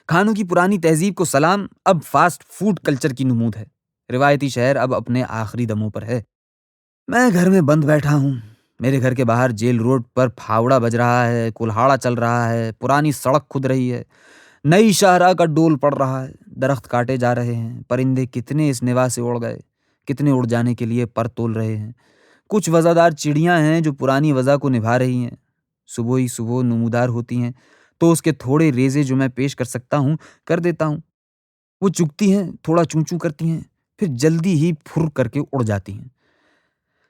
کھانوں کی پرانی تہذیب کو سلام، اب فاسٹ فوڈ کلچر کی نمود ہے۔ روایتی شہر اب اپنے آخری دموں پر ہے۔ میں گھر میں بند بیٹھا ہوں، میرے گھر کے باہر جیل روڈ پر پھاوڑا بج رہا ہے، کلہاڑا چل رہا ہے، پرانی سڑک کھد رہی ہے، نئی شاہراہ کا ڈول پڑ رہا ہے، درخت کاٹے جا رہے ہیں، پرندے کتنے اس نوا سے اڑ گئے، کتنے اڑ جانے کے لیے پر تول رہے ہیں۔ کچھ وزادار چڑیاں ہیں جو پرانی وزا کو نبھا رہی ہیں، صبح ہی صبح نمودار ہوتی ہیں تو اس کے تھوڑے ریزے جو میں پیش کر سکتا ہوں کر دیتا ہوں۔ وہ چگتی ہیں، تھوڑا چوں چوں کرتی ہیں، پھر جلدی ہی پھر کر کے اڑ جاتی ہیں۔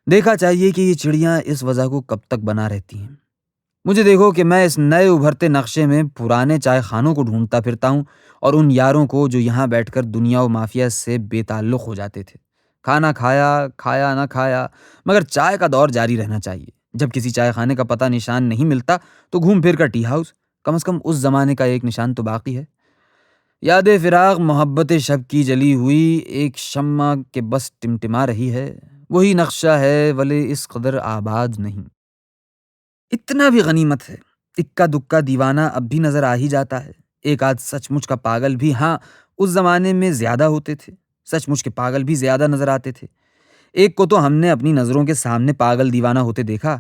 دیکھا چاہیے کہ یہ چڑیاں اس وجہ کو کب تک بنا رہتی ہیں۔ مجھے دیکھو کہ میں اس نئے ابھرتے نقشے میں پرانے چائے خانوں کو ڈھونڈتا پھرتا ہوں اور ان یاروں کو جو یہاں بیٹھ کر دنیا و مافیا سے بے تعلق ہو جاتے تھے۔ کھانا کھایا، کھایا نہ کھایا، مگر چائے کا دور جاری رہنا چاہیے۔ جب کسی چائے خانے کا پتہ نشان نہیں ملتا تو گھوم پھر کر ٹی ہاؤس، کم از کم اس زمانے کا ایک نشان تو باقی ہے۔ یاد فراق محبت شب کی جلی ہوئی، ایک شمع کے بس ٹمٹما رہی ہے، وہی نقشہ ہے ولے اس قدر آباد نہیں۔ اتنا بھی غنیمت ہے، اکا دکا دیوانہ اب بھی نظر آ ہی جاتا ہے، ایک آدھ سچ مچ کا پاگل بھی۔ ہاں، اس زمانے میں زیادہ ہوتے تھے، سچ مچ کے پاگل بھی زیادہ نظر آتے تھے۔ ایک کو تو ہم نے اپنی نظروں کے سامنے پاگل دیوانہ ہوتے دیکھا،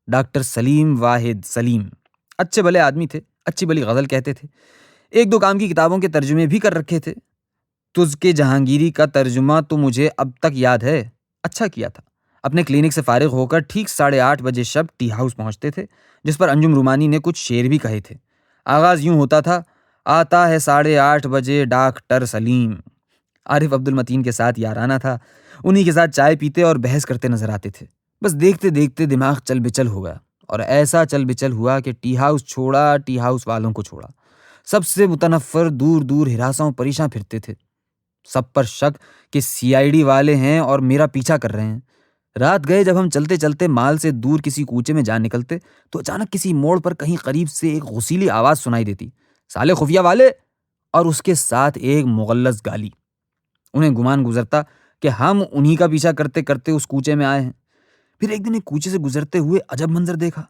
ڈاکٹر سلیم واحد سلیم۔ اچھے بھلے آدمی تھے، اچھی بھلی غزل کہتے تھے، ایک دو کام کی کتابوں کے ترجمے بھی کر رکھے تھے۔ تجھ کے جہانگیری کا ترجمہ تو مجھے اب تک یاد ہے، اچھا کیا تھا۔ اپنے کلینک سے فارغ ہو کر ٹھیک 8:30 بجے شب ٹی ہاؤس پہنچتے تھے، جس پر انجم رومانی نے کچھ شعر بھی کہے تھے۔ آغاز یوں ہوتا تھا: آتا ہے 8:30 بجے ڈاکٹر سلیم۔ عارف عبد المتین کے ساتھ یارانہ تھا، انہی کے ساتھ چائے پیتے اور بحث کرتے نظر آتے تھے۔ بس دیکھتے دیکھتے دماغ چل بچل ہو گیا، اور ایسا چل بچل ہوا کہ ٹی ہاؤس چھوڑا، ٹی ہاؤس والوں کو چھوڑا۔ سب سے متنفر دور دور ہراساں پریشاں پھرتے تھے، سب پر شک کہ CID والے ہیں اور میرا پیچھا کر رہے ہیں۔ رات گئے جب ہم چلتے چلتے مال سے دور کسی کوچے میں جا نکلتے تو اچانک کسی موڑ پر کہیں قریب سے ایک غسیلی آواز سنائی دیتی: سالے خفیہ والے! اور اس کے ساتھ ایک مغلظ گالی۔ انہیں گمان گزرتا کہ ہم انہی کا پیچھا کرتے کرتے اس کوچے میں آئے ہیں۔ پھر ایک دن ایک کوچے سے گزرتے ہوئے عجب منظر دیکھا۔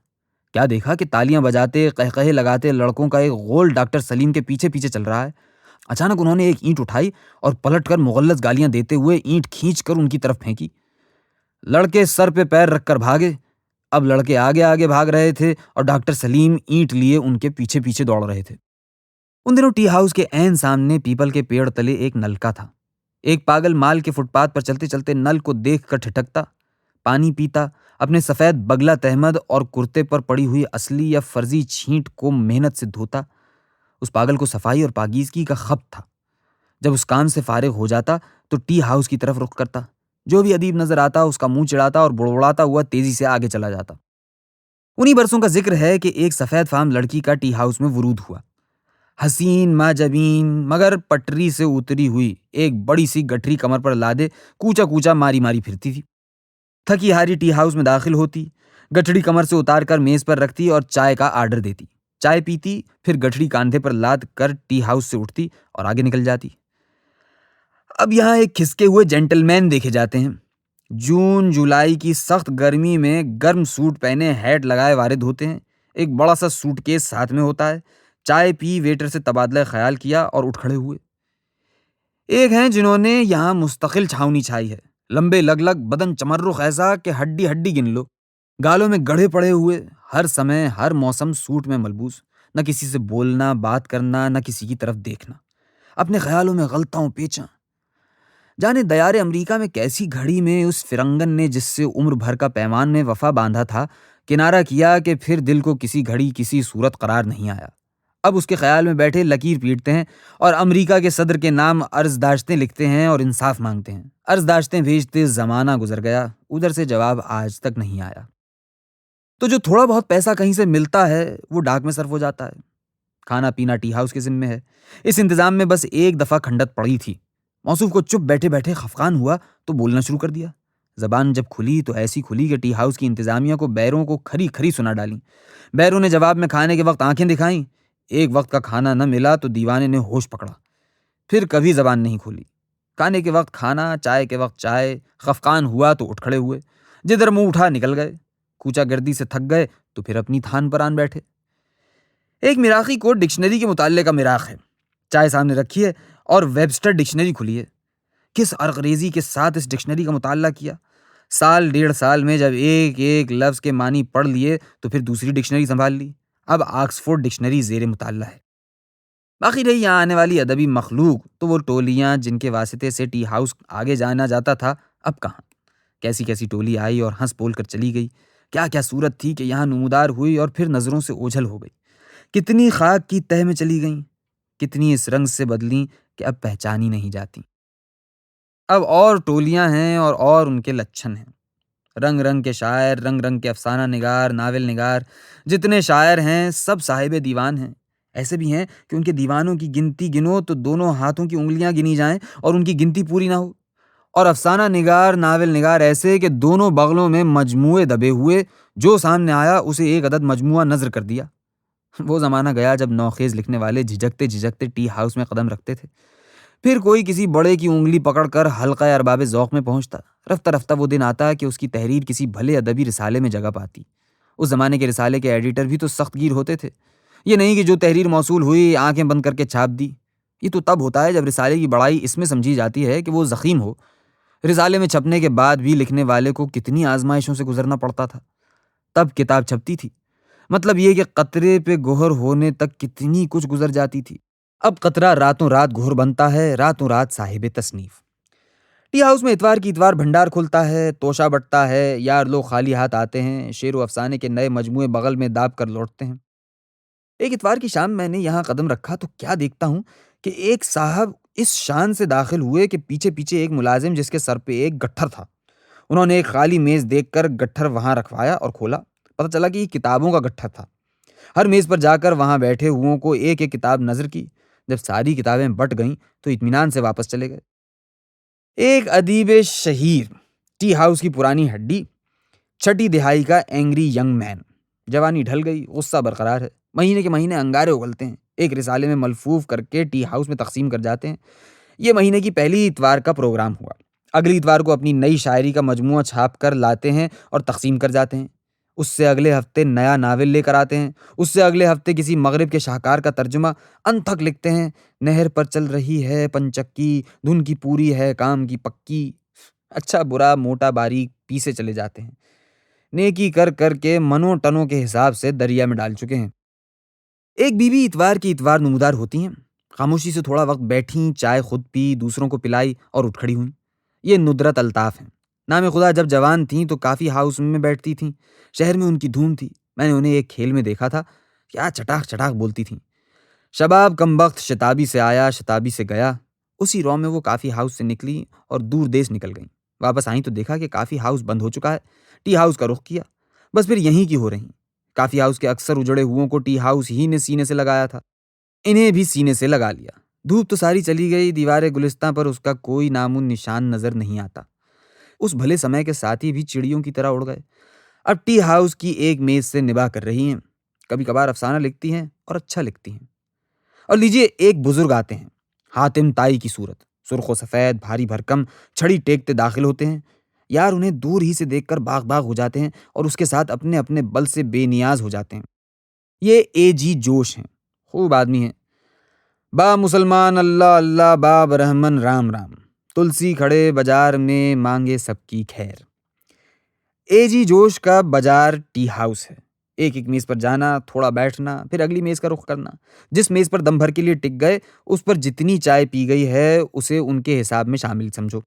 کیا دیکھا کہ تالیاں بجاتے، قہقہے لگاتے لڑکوں کا ایک غول ڈاکٹر سلیم کے پیچھے پیچھے چل رہا ہے۔ اچانک انہوں نے ایک اینٹ اٹھائی اور پلٹ کر مغلظ گالیاں دیتے ہوئے اینٹ کھینچ کر ان کی طرف پھینکی۔ لڑکے سر پہ پیر رکھ کر بھاگے۔ اب لڑکے آگے آگے بھاگ رہے تھے اور ڈاکٹر سلیم اینٹ لیے ان کے پیچھے پیچھے دوڑ رہے تھے۔ ان دنوں ٹی ہاؤس کے عین سامنے پیپل کے پیڑ تلے ایک نلکا تھا۔ ایک پاگل مال کے فٹ پاتھ پر چلتے چلتے نل کو دیکھ کر ٹھٹکتا، پانی پیتا، اپنے سفید بگلا تحمد اور کرتے پر پڑی ہوئی اصلی یا فرضی چھینٹ کو محنت سے دھوتا۔ اس پاگل کو صفائی اور پاکیزگی کا خبت تھا۔ جب اس کام سے فارغ ہو جاتا تو ٹی ہاؤس کی طرف رخ کرتا، جو بھی ادیب نظر آتا اس کا منہ چڑھاتا اور بڑبڑاتا ہوا تیزی سے آگے چلا جاتا۔ انہی برسوں کا ذکر ہے کہ ایک سفید فام لڑکی کا ٹی ہاؤس میں ورود ہوا۔ حسین ماجبین مگر پٹری سے اتری ہوئی، ایک بڑی سی گٹھری کمر پر لادے کوچا کوچا ماری ماری پھرتی تھی۔ تھکی ہاری ٹی ہاؤس میں داخل ہوتی، گٹھڑی کمر سے اتار کر میز پر رکھتی اور چائے کا آرڈر دیتی۔ چائے پیتی، پھر گٹھڑی کاندھے پر لاد کر ٹی ہاؤس سے اٹھتی اور آگے نکل جاتی۔ اب یہاں ایک کھسکے ہوئے جینٹل مین دیکھے جاتے ہیں۔ جون جولائی کی سخت گرمی میں گرم سوٹ پہنے ہیٹ لگائے وارد ہوتے ہیں، ایک بڑا سا سوٹ کیس ساتھ میں ہوتا ہے۔ چائے پی، ویٹر سے تبادلہ خیال کیا اور اٹھ کھڑے ہوئے۔ ایک ہیں جنہوں نے یہاں مستقل چھاونی چھائی ہے، لمبے لگ لگ، بدن چمرخ ایسا کہ ہڈی ہڈی گن لو، گالوں میں گڑھے پڑے ہوئے، ہر سمے ہر موسم سوٹ میں ملبوس، نہ کسی سے بولنا بات کرنا، نہ کسی کی طرف دیکھنا، اپنے خیالوں میں غلطاں پیچاں۔ جانے دیار امریکہ میں کیسی گھڑی میں اس فرنگن نے جس سے عمر بھر کا پیمان میں وفا باندھا تھا کنارہ کیا کہ پھر دل کو کسی گھڑی کسی صورت قرار نہیں آیا۔ اب اس کے خیال میں بیٹھے لکیر پیٹتے ہیں اور امریکہ کے صدر کے نام عرض داشتیں لکھتے ہیں اور انصاف مانگتے ہیں۔ عرض داشتیں بھیجتے زمانہ گزر گیا، ادھر سے جواب آج تک نہیں آیا۔ تو جو تھوڑا بہت پیسہ کہیں سے ملتا ہے وہ ڈاک میں صرف ہو جاتا ہے۔ کھانا پینا ٹی ہاؤس کے ذمے ہے۔ اس انتظام میں بس ایک دفعہ کھنڈت پڑی تھی۔ موصوف کو چپ بیٹھے بیٹھے خفقان ہوا تو بولنا شروع کر دیا۔ زبان جب کھلی تو ایسی کھلی کہ ٹی ہاؤس کی انتظامیہ کو بیروں کو کھری کھری سنا ڈالیں۔ بیروں نے جواب میں کھانے کے وقت آنکھیں دکھائیں۔ ایک وقت کا کھانا نہ ملا تو دیوانے نے ہوش پکڑا، پھر کبھی زبان نہیں کھولی۔ کھانے کے وقت کھانا، چائے کے وقت چائے، خفقان ہوا تو اٹھ کھڑے ہوئے، جدھر منہ اٹھا نکل گئے، کوچا گردی سے تھک گئے تو پھر اپنی تھان پر آن بیٹھے۔ ایک مراقی کو ڈکشنری کے مطالعے کا مراق ہے۔ چائے سامنے رکھی ہے اور ویبسٹر ڈکشنری کھلی ہے۔ کس عرق ریزی کے ساتھ اس ڈکشنری کا مطالعہ کیا۔ سال ڈیڑھ سال میں جب ایک ایک لفظ کے معنی پڑھ لیے تو پھر دوسری ڈکشنری سنبھال لی۔ اب آکسفورڈ ڈکشنری زیر مطالعہ ہے۔ باقی رہی یہاں آنے والی ادبی مخلوق تو وہ ٹولیاں جن کے واسطے سے ٹی ہاؤس آگے جانا جاتا تھا، اب کہاں۔ کیسی کیسی ٹولی آئی اور ہنس بول کر چلی گئی، کیا کیا صورت تھی کہ یہاں نمودار ہوئی اور پھر نظروں سے اوجھل ہو گئی۔ کتنی خاک کی تہ میں چلی گئیں، کتنی اس رنگ سے بدلیں کہ اب پہچانی نہیں جاتی۔ اب اور ٹولیاں ہیں اور ان کے لچھن ہیں۔ رنگ رنگ کے شاعر، رنگ رنگ کے افسانہ نگار، ناول نگار، جتنے شاعر ہیں سب صاحب دیوان ہیں۔ ایسے بھی ہیں کہ ان کے دیوانوں کی گنتی گنو تو دونوں ہاتھوں کی انگلیاں گنی جائیں اور ان کی گنتی پوری نہ ہو۔ اور افسانہ نگار، ناول نگار ایسے کہ دونوں بغلوں میں مجموعے دبے ہوئے، جو سامنے آیا اسے ایک عدد مجموعہ نظر کر دیا۔ وہ زمانہ گیا جب نوخیز لکھنے والے جھجکتے جھجکتے ٹی ہاؤس میں قدم رکھتے تھے، پھر کوئی کسی بڑے کی انگلی پکڑ کر حلقہ ارباب ذوق میں پہنچتا۔ رفتہ رفتہ وہ دن آتا کہ اس کی تحریر کسی بھلے ادبی رسالے میں جگہ پاتی۔ اس زمانے کے رسالے کے ایڈیٹر بھی تو سخت گیر ہوتے تھے۔ یہ نہیں کہ جو تحریر موصول ہوئی آنکھیں بند کر کے چھاپ دی۔ یہ تو تب ہوتا ہے جب رسالے کی بڑائی اس میں سمجھی جاتی ہے کہ وہ زخیم ہو۔ رسالے میں چھپنے کے بعد بھی لکھنے والے کو کتنی آزمائشوں سے گزرنا پڑتا تھا، تب کتاب چھپتی تھی۔ مطلب یہ کہ قطرے پہ گوہر ہونے تک کتنی کچھ گزر جاتی تھی۔ اب قطرہ راتوں رات گوہر بنتا ہے، راتوں رات صاحب تصنیف۔ ٹی ہاؤس میں اتوار کی اتوار بھنڈار کھلتا ہے، توشہ بٹتا ہے، یار لوگ خالی ہاتھ آتے ہیں، شعر و افسانے کے نئے مجموعے بغل میں داب کر لوٹتے ہیں۔ ایک اتوار کی شام میں نے یہاں قدم رکھا تو کیا دیکھتا ہوں کہ ایک صاحب اس شان سے داخل ہوئے کہ پیچھے پیچھے ایک ملازم جس کے سر پہ ایک گٹھر تھا۔ انہوں نے ایک خالی میز دیکھ کر گٹھر وہاں رکھوایا اور کھولا۔ پتہ چلا کہ یہ کتابوں کا گٹھر تھا۔ ہر میز پر جا کر وہاں بیٹھے ہوئوں کو ایک ایک کتاب نظر کی۔ جب ساری کتابیں بٹ گئیں تو اطمینان سے واپس چلے گئے۔ ایک ادیب شہیر، ٹی ہاؤس کی پرانی ہڈی، چھٹی دہائی کا اینگری ینگ مین۔ جوانی ڈھل گئی، غصہ برقرار ہے، مہینے کے مہینے انگارے اگلتے ہیں، ایک رسالے میں ملفوف کر کے ٹی ہاؤس میں تقسیم کر جاتے ہیں۔ یہ مہینے کی پہلی اتوار کا پروگرام ہوا۔ اگلی اتوار کو اپنی نئی شاعری کا مجموعہ چھاپ کر لاتے ہیں اور تقسیم کر جاتے ہیں۔ اس سے اگلے ہفتے نیا ناول لے کر آتے ہیں۔ اس سے اگلے ہفتے کسی مغرب کے شاہکار کا ترجمہ۔ انتھک لکھتے ہیں، نہر پر چل رہی ہے پنچکی، دھن کی پوری ہے کام کی پکی۔ اچھا برا موٹا باریک پیسے چلے جاتے ہیں۔ نیکی کر کر کے منوں ٹنوں کے حساب سے دریا میں ڈال چکے ہیں۔ ایک بیوی اتوار کی اتوار نمودار ہوتی ہیں، خاموشی سے تھوڑا وقت بیٹھیں، چائے خود پی، دوسروں کو پلائی اور اٹھ کھڑی ہوئیں۔ یہ ندرت الطاف ہیں۔ نام خدا جب جوان تھیں تو کافی ہاؤس میں بیٹھتی تھیں۔ شہر میں ان کی دھوم تھی۔ میں نے انہیں ایک کھیل میں دیکھا تھا، کیا چٹاخ چٹاخ بولتی تھیں۔ شباب کم بخت شتابی سے آیا شتابی سے گیا۔ اسی رو میں وہ کافی ہاؤس سے نکلی اور دور دیس نکل گئیں۔ واپس آئیں تو دیکھا کہ کافی ہاؤس بند ہو چکا ہے۔ ٹی ہاؤس کا رخ کیا، بس پھر یہیں کی ہو رہی۔ کافی ہاؤس کے اکثر اجڑے ہوئوں کو ٹی ہاؤس ہی نے سینے سے لگایا تھا، انہیں بھی سینے سے لگا لیا۔ دھوپ تو ساری چلی گئی، دیواریں گلستاں پر اس کا کوئی نام و نشان نظر نہیں آتا۔ اس بھلے سمے کے ساتھی بھی چڑیوں کی طرح اڑ گئے۔ اب ٹی ہاؤس کی ایک میز سے نباہ کر رہی ہیں، کبھی کبھار افسانہ لکھتی ہیں اور اچھا لکھتی ہیں۔ اور لیجئے ایک بزرگ آتے ہیں، حاتم تائی کی صورت، سرخ و سفید، بھاری بھرکم، چھڑی ٹیکتے داخل ہوتے ہیں۔ یار انہیں دور ہی سے دیکھ کر باغ باغ ہو جاتے ہیں اور اس کے ساتھ اپنے اپنے بل سے بے نیاز ہو جاتے ہیں۔ یہ اے جی جوش ہیں، خوب آدمی ہیں۔ با مسلمان اللہ اللہ، با برہمن رام رام، تلسی کھڑے بازار میں مانگے سب کی خیر۔ اے جی جوش کا بازار ٹی ہاؤس ہے۔ ایک ایک میز پر جانا، تھوڑا بیٹھنا، پھر اگلی میز کا رخ کرنا۔ جس میز پر دم بھر کے لیے ٹک گئے، اس پر جتنی چائے پی گئی ہے اسے ان کے حساب میں شامل سمجھو۔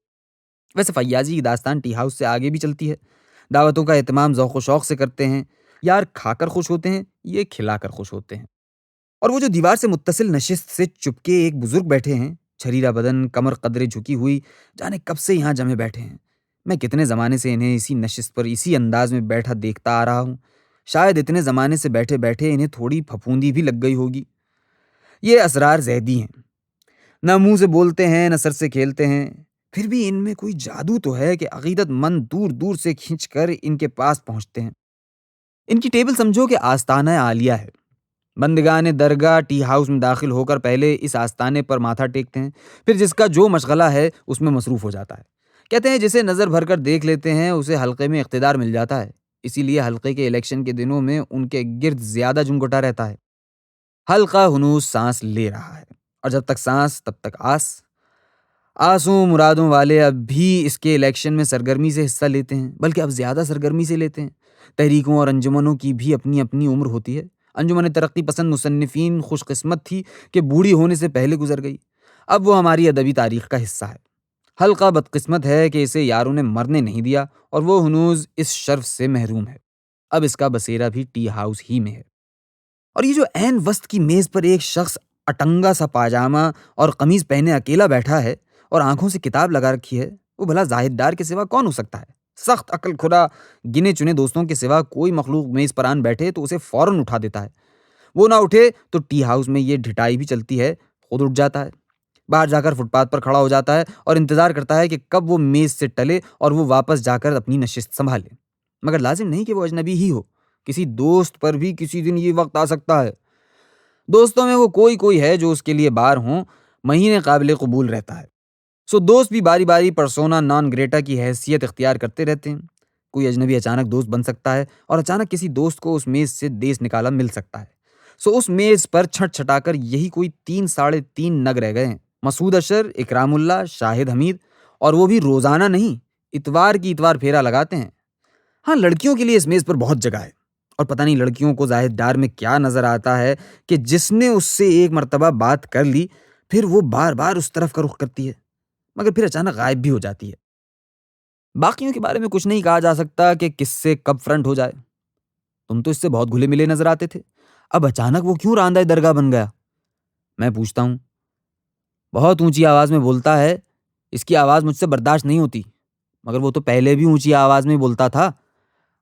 ویسے فیاضی کی داستان ٹی ہاؤس سے آگے بھی چلتی ہے۔ دعوتوں کا اہتمام ذوق و شوق سے کرتے ہیں۔ یار کھا کر خوش ہوتے ہیں، یہ کھلا کر خوش ہوتے ہیں۔ اور وہ جو دیوار سے متصل نشست سے چپکے ایک بزرگ بیٹھے ہیں، چھریرا بدن، کمر قدرے جھکی ہوئی، جانے کب سے یہاں جمے بیٹھے ہیں۔ میں کتنے زمانے سے انہیں اسی نشست پر اسی انداز میں بیٹھا دیکھتا آ رہا ہوں۔ شاید اتنے زمانے سے بیٹھے بیٹھے انہیں تھوڑی پھپھوندی بھی لگ گئی ہوگی۔ یہ اسرار زیدی ہیں، نہ منہ سے بولتے ہیں نہ سر سے کھیلتے ہیں، پھر بھی ان میں کوئی جادو تو ہے کہ عقیدت مند دور دور سے کھنچ کر ان کے پاس پہنچتے ہیں۔ ان کی ٹیبل سمجھو کہ آستانہ عالیہ ہے۔ بندگان درگاہ ٹی ہاؤس میں داخل ہو کر پہلے اس آستانے پر ماتھا ٹیکتے ہیں، پھر جس کا جو مشغلہ ہے اس میں مصروف ہو جاتا ہے۔ کہتے ہیں جسے نظر بھر کر دیکھ لیتے ہیں اسے حلقے میں اقتدار مل جاتا ہے، اسی لیے حلقے کے الیکشن کے دنوں میں ان کے گرد زیادہ جمگٹا رہتا ہے۔ حلقہ ہنوز سانس لے رہا ہے، اور جب تک سانس تب تک آس۔ آسوں مرادوں والے اب بھی اس کے الیکشن میں سرگرمی سے حصہ لیتے ہیں، بلکہ اب زیادہ سرگرمی سے لیتے ہیں۔ تحریکوں اور انجمنوں کی بھی اپنی اپنی عمر ہوتی ہے۔ انجمن ترقی پسند مصنفین خوش قسمت تھی کہ بوڑھی ہونے سے پہلے گزر گئی، اب وہ ہماری ادبی تاریخ کا حصہ ہے۔ حلقہ بدقسمت ہے کہ اسے یاروں نے مرنے نہیں دیا اور وہ ہنوز اس شرف سے محروم ہے۔ اب اس کا بسیرا بھی ٹی ہاؤس ہی میں ہے۔ اور یہ جو عین وسط کی میز پر ایک شخص اٹنگا سا پاجامہ اور قمیض پہنے اکیلا بیٹھا ہے اور آنکھوں سے کتاب لگا رکھی ہے، وہ بھلا زاہد ڈار کے سوا کون ہو سکتا ہے؟ سخت عقل خدا گنے چنے دوستوں کے سوا کوئی مخلوق میز پر آن بیٹھے تو اسے فوراً اٹھا دیتا ہے۔ وہ نہ اٹھے تو ٹی ہاؤس میں یہ ڈھٹائی بھی چلتی ہے، خود اٹھ جاتا ہے، باہر جا کر فٹ پاتھ پر کھڑا ہو جاتا ہے اور انتظار کرتا ہے کہ کب وہ میز سے ٹلے اور وہ واپس جا کر اپنی نشست سنبھالے۔ مگر لازم نہیں کہ وہ اجنبی ہی ہو، کسی دوست پر بھی کسی دن یہ وقت آ سکتا ہے۔ دوستوں میں وہ کوئی ہے جو اس کے لیے بار ہوں، مہینے قابل قبول رہتا ہے۔ سو دوست بھی باری باری پرسونا نان گریٹا کی حیثیت اختیار کرتے رہتے ہیں۔ کوئی اجنبی اچانک دوست بن سکتا ہے اور اچانک کسی دوست کو اس میز سے دیس نکالا مل سکتا ہے۔ سو اس میز پر چھٹ چھٹا کر یہی کوئی 3 ساڑھے 3 نگ رہ گئے ہیں، مسعود اشر، اکرام اللہ، شاہد حمید، اور وہ بھی روزانہ نہیں، اتوار کی اتوار پھیرا لگاتے ہیں۔ ہاں لڑکیوں کے لیے اس میز پر بہت جگہ ہے، اور پتہ نہیں لڑکیوں کو زاہد ڈار میں کیا نظر آتا ہے کہ جس نے اس سے ایک مرتبہ بات کر لی پھر وہ بار بار اس طرف کا رخ کرتی ہے، مگر پھر اچانک غائب بھی ہو جاتی ہے۔ باقیوں کے بارے میں کچھ نہیں کہا جا سکتا کہ کس سے کب فرنٹ ہو جائے۔ تم تو اس سے بہت گھلے ملے نظر آتے تھے، اب اچانک وہ کیوں راندہ درگاہ بن گیا؟ میں پوچھتا ہوں۔ بہت اونچی آواز میں بولتا ہے، اس کی آواز مجھ سے برداشت نہیں ہوتی، مگر وہ تو پہلے بھی اونچی آواز میں بولتا تھا،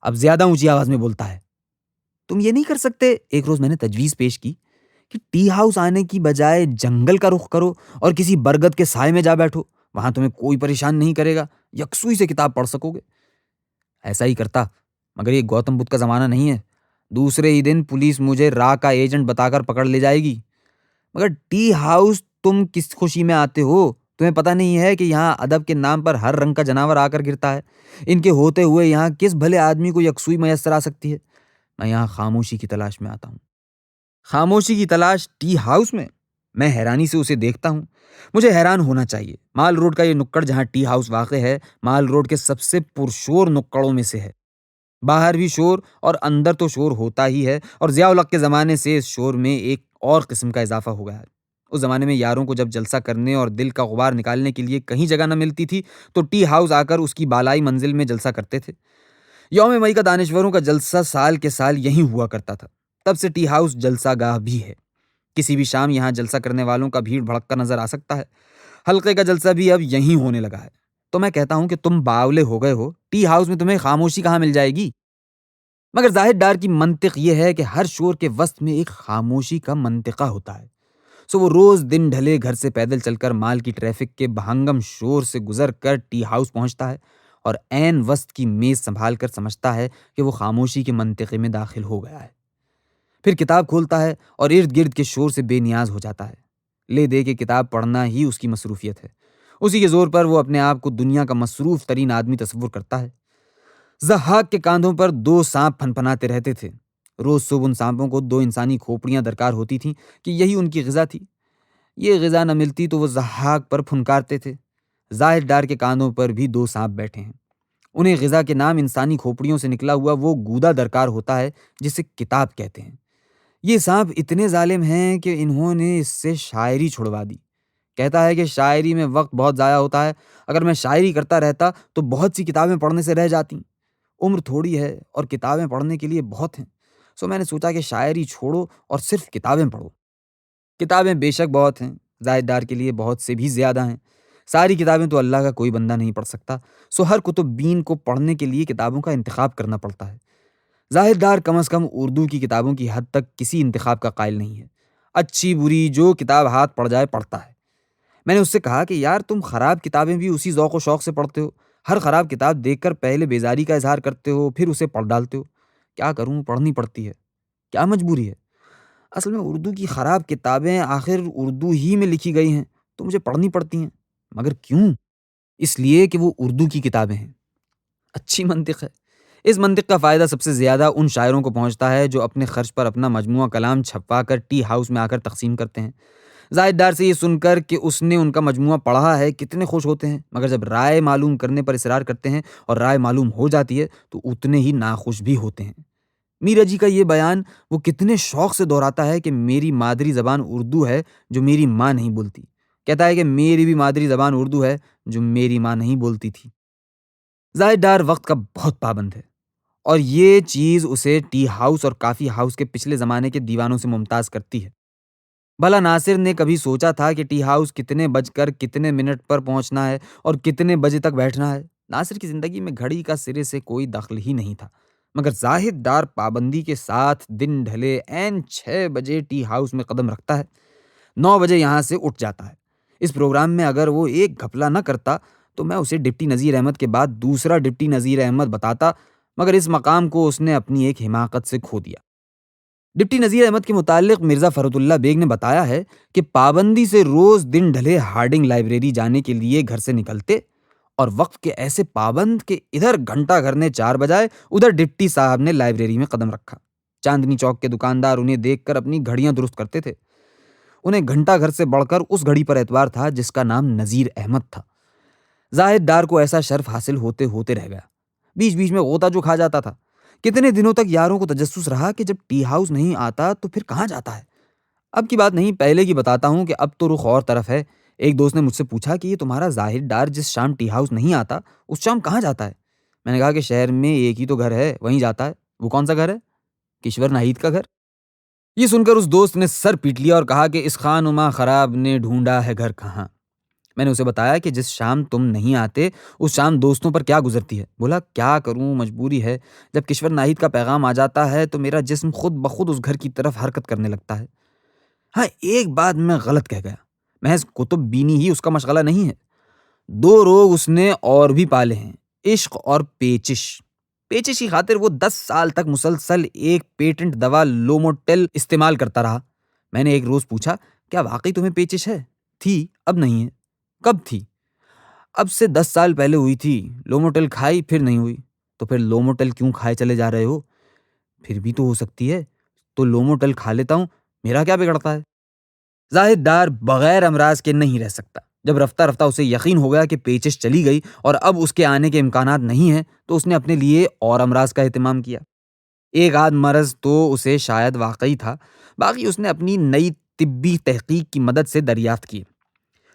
اب زیادہ اونچی آواز میں بولتا ہے۔ تم یہ نہیں کر سکتے؟ ایک روز میں نے تجویز پیش کی کہ ٹی ہاؤس آنے کی بجائے جنگل کا رخ کرو اور کسی برگد کے سائے میں جا بیٹھو، وہاں تمہیں کوئی پریشان نہیں کرے گا، یکسوئی سے کتاب پڑھ سکو گے۔ ایسا ہی کرتا، مگر یہ گوتم بدھ کا زمانہ نہیں ہے، دوسرے ہی دن پولیس مجھے را کا ایجنٹ بتا کر پکڑ لے جائے گی۔ مگر ٹی ہاؤس تم کس خوشی میں آتے ہو؟ تمہیں پتہ نہیں ہے کہ یہاں ادب کے نام پر ہر رنگ کا جانور آ کر گرتا ہے، ان کے ہوتے ہوئے یہاں کس بھلے آدمی کو یکسوئی میسر آ سکتی ہے؟ میں یہاں خاموشی کی تلاش میں آتا ہوں۔ خاموشی کی تلاش ٹی ہاؤس میں؟ میں حیرانی سے اسے دیکھتا ہوں۔ مجھے حیران ہونا چاہیے، مال روڈ کا یہ نکڑ جہاں ٹی ہاؤس واقع ہے مال روڈ کے سب سے پرشور نکڑوں میں سے ہے۔ باہر بھی شور اور اندر تو شور ہوتا ہی ہے، اور ضیاء الحق کے زمانے سے اس شور میں ایک اور قسم کا اضافہ ہو گیا ہے۔ اس زمانے میں یاروں کو جب جلسہ کرنے اور دل کا غبار نکالنے کے لیے کہیں جگہ نہ ملتی تھی تو ٹی ہاؤس آ کر اس کی بالائی منزل میں جلسہ کرتے تھے۔ یوم مئی کا دانشوروں کا جلسہ سال کے سال یہیں ہوا کرتا تھا، تب سے ٹی ہاؤس جلسہ گاہ بھی ہے۔ کسی بھی شام یہاں جلسہ کرنے والوں کا بھیڑ بھڑکا نظر آ سکتا ہے۔ حلقے کا جلسہ بھی اب یہیں ہونے لگا ہے۔ تو میں کہتا ہوں کہ تم باولے ہو گئے ہو، ٹی ہاؤس میں تمہیں خاموشی کہاں مل جائے گی؟ مگر زاہد ڈار کی منطق یہ ہے کہ ہر شور کے وسط میں ایک خاموشی کا منطقہ ہوتا ہے۔ سو وہ روز دن ڈھلے گھر سے پیدل چل کر مال کی ٹریفک کے بہنگم شور سے گزر کر ٹی ہاؤس پہنچتا ہے اور عین وسط کی میز سنبھال کر سمجھتا ہے کہ وہ خاموشی کے منطقے میں داخل ہو گیا ہے۔ پھر کتاب کھولتا ہے اور ارد گرد کے شور سے بے نیاز ہو جاتا ہے۔ لے دے کے کتاب پڑھنا ہی اس کی مصروفیت ہے، اسی کے زور پر وہ اپنے آپ کو دنیا کا مصروف ترین آدمی تصور کرتا ہے۔ ضحاک کے کاندھوں پر 2 سانپ پھنپھناتے رہتے تھے۔ روز صبح ان سانپوں کو 2 انسانی کھوپڑیاں درکار ہوتی تھیں کہ یہی ان کی غذا تھی۔ یہ غذا نہ ملتی تو وہ ضحاک پر پھنکارتے تھے۔ زاہد ڈار کے کاندھوں پر بھی 2 سانپ بیٹھے ہیں۔ انہیں غذا کے نام انسانی کھوپڑیوں سے نکلا ہوا وہ گودا درکار ہوتا ہے جسے کتاب کہتے ہیں۔ یہ سانپ اتنے ظالم ہیں کہ انہوں نے اس سے شاعری چھڑوا دی۔ کہتا ہے کہ شاعری میں وقت بہت ضائع ہوتا ہے، اگر میں شاعری کرتا رہتا تو بہت سی کتابیں پڑھنے سے رہ جاتی۔ عمر تھوڑی ہے اور کتابیں پڑھنے کے لیے بہت ہیں، سو میں نے سوچا کہ شاعری چھوڑو اور صرف کتابیں پڑھو۔ کتابیں بے شک بہت ہیں، زاہد ڈار کے لیے بہت سے بھی زیادہ ہیں۔ ساری کتابیں تو اللہ کا کوئی بندہ نہیں پڑھ سکتا، سو ہر کتب بین کو پڑھنے کے لیے کتابوں کا انتخاب کرنا پڑتا ہے۔ زاہد ڈار کم از کم اردو کی کتابوں کی حد تک کسی انتخاب کا قائل نہیں ہے۔ اچھی بری جو کتاب ہاتھ پڑ جائے پڑھتا ہے۔ میں نے اس سے کہا کہ یار تم خراب کتابیں بھی اسی ذوق و شوق سے پڑھتے ہو، ہر خراب کتاب دیکھ کر پہلے بیزاری کا اظہار کرتے ہو پھر اسے پڑھ ڈالتے ہو۔ کیا کروں، پڑھنی پڑتی ہے، کیا مجبوری ہے؟ اصل میں اردو کی خراب کتابیں آخر اردو ہی میں لکھی گئی ہیں تو مجھے پڑھنی پڑتی ہیں، مگر کیوں؟ اس لیے کہ وہ اردو کی کتابیں ہیں۔ اچھی منطق ہے۔ اس منطق کا فائدہ سب سے زیادہ ان شاعروں کو پہنچتا ہے جو اپنے خرچ پر اپنا مجموعہ کلام چھپوا کر ٹی ہاؤس میں آ کر تقسیم کرتے ہیں۔ زاہد ڈار سے یہ سن کر کہ اس نے ان کا مجموعہ پڑھا ہے کتنے خوش ہوتے ہیں، مگر جب رائے معلوم کرنے پر اصرار کرتے ہیں اور رائے معلوم ہو جاتی ہے تو اتنے ہی ناخوش بھی ہوتے ہیں۔ میرا جی کا یہ بیان وہ کتنے شوق سے دہراتا ہے کہ میری مادری زبان اردو ہے جو میری ماں نہیں بولتی۔ کہتا ہے کہ میری بھی مادری زبان اردو ہے جو میری ماں نہیں بولتی تھی۔ زاہد ڈار وقت کا بہت پابند ہے اور یہ چیز اسے ٹی ہاؤس اور کافی ہاؤس کے پچھلے زمانے کے دیوانوں سے ممتاز کرتی ہے۔ بھلا ناصر نے کبھی سوچا تھا کہ ٹی ہاؤس کتنے بج کر کتنے منٹ پر پہنچنا ہے اور کتنے بجے تک بیٹھنا ہے؟ ناصر کی زندگی میں گھڑی کا سرے سے کوئی دخل ہی نہیں تھا، مگر زاہد ڈار پابندی کے ساتھ دن ڈھلے عین 6 بجے ٹی ہاؤس میں قدم رکھتا ہے، 9 بجے یہاں سے اٹھ جاتا ہے۔ اس پروگرام میں اگر وہ ایک گھپلا نہ کرتا تو میں اسے ڈپٹی نذیر احمد کے بعد دوسرا ڈپٹی نذیر احمد بتاتا، مگر اس مقام کو اس نے اپنی ایک حماقت سے کھو دیا۔ ڈپٹی نذیر احمد کے متعلق مرزا فرحت اللہ بیگ نے بتایا ہے کہ پابندی سے روز دن ڈھلے ہارڈنگ لائبریری جانے کے لیے گھر سے نکلتے اور وقت کے ایسے پابند کہ ادھر گھنٹہ گھر نے 4 بجائے ادھر ڈپٹی صاحب نے لائبریری میں قدم رکھا۔ چاندنی چوک کے دکاندار انہیں دیکھ کر اپنی گھڑیاں درست کرتے تھے۔ انہیں گھنٹہ گھر سے بڑھ کر اس گھڑی پر اعتبار تھا جس کا نام نذیر احمد تھا۔ زاہد ڈار کو ایسا شرف حاصل ہوتے ہوتے رہ گیا، بیچ بیچ میں غوطہ جو کھا جاتا تھا۔ کتنے دنوں تک یاروں کو تجسس رہا کہ جب ٹی ہاؤس نہیں آتا تو پھر کہاں جاتا ہے۔ اب کی بات نہیں، پہلے کی بتاتا ہوں کہ اب تو رخ اور طرف ہے۔ ایک دوست نے مجھ سے پوچھا کہ یہ تمہارا زاہد ڈار جس شام ٹی ہاؤس نہیں آتا اس شام کہاں جاتا ہے؟ میں نے کہا کہ شہر میں ایک ہی تو گھر ہے، وہیں جاتا ہے۔ وہ کون سا گھر ہے؟ کشور ناہید کا گھر۔ یہ سن کر اس دوست نے سر پیٹ لیا اور کہا کہ اس خان ماں خراب نے ڈھونڈا ہے گھر کہاں۔ میں نے اسے بتایا کہ جس شام تم نہیں آتے اس شام دوستوں پر کیا گزرتی ہے۔ بولا کیا کروں، مجبوری ہے، جب کشور ناہید کا پیغام آ جاتا ہے تو میرا جسم خود بخود اس گھر کی طرف حرکت کرنے لگتا ہے۔ ہاں، ایک بات میں غلط کہہ گیا، محض کتب بینی ہی اس کا مشغلہ نہیں ہے، دو روگ اس نے اور بھی پالے ہیں، عشق اور پیچش۔ پیچش کی خاطر وہ 10 سال تک مسلسل ایک پیٹنٹ دوا لوموٹل استعمال کرتا رہا۔ میں نے ایک روز پوچھا کیا واقعی تمہیں پیچش ہے؟ تھی، اب نہیں ہے۔ کب تھی؟ اب سے 10 سال پہلے ہوئی تھی۔ لوموٹل کھائی پھر نہیں ہوئی، تو پھر لوموٹل کیوں کھائے چلے جا رہے ہو؟ پھر بھی تو ہو سکتی ہے، تو لوموٹل کھا لیتا ہوں، میرا کیا بگڑتا ہے؟ زاہد ڈار بغیر امراض کے نہیں رہ سکتا۔ جب رفتہ رفتہ اسے یقین ہو گیا کہ پیچش چلی گئی اور اب اس کے آنے کے امکانات نہیں ہیں تو اس نے اپنے لیے اور امراض کا اہتمام کیا۔ ایک آدھ مرض تو اسے شاید واقعی تھا، باقی اس نے اپنی نئی طبی تحقیق کی مدد سے دریافت کی۔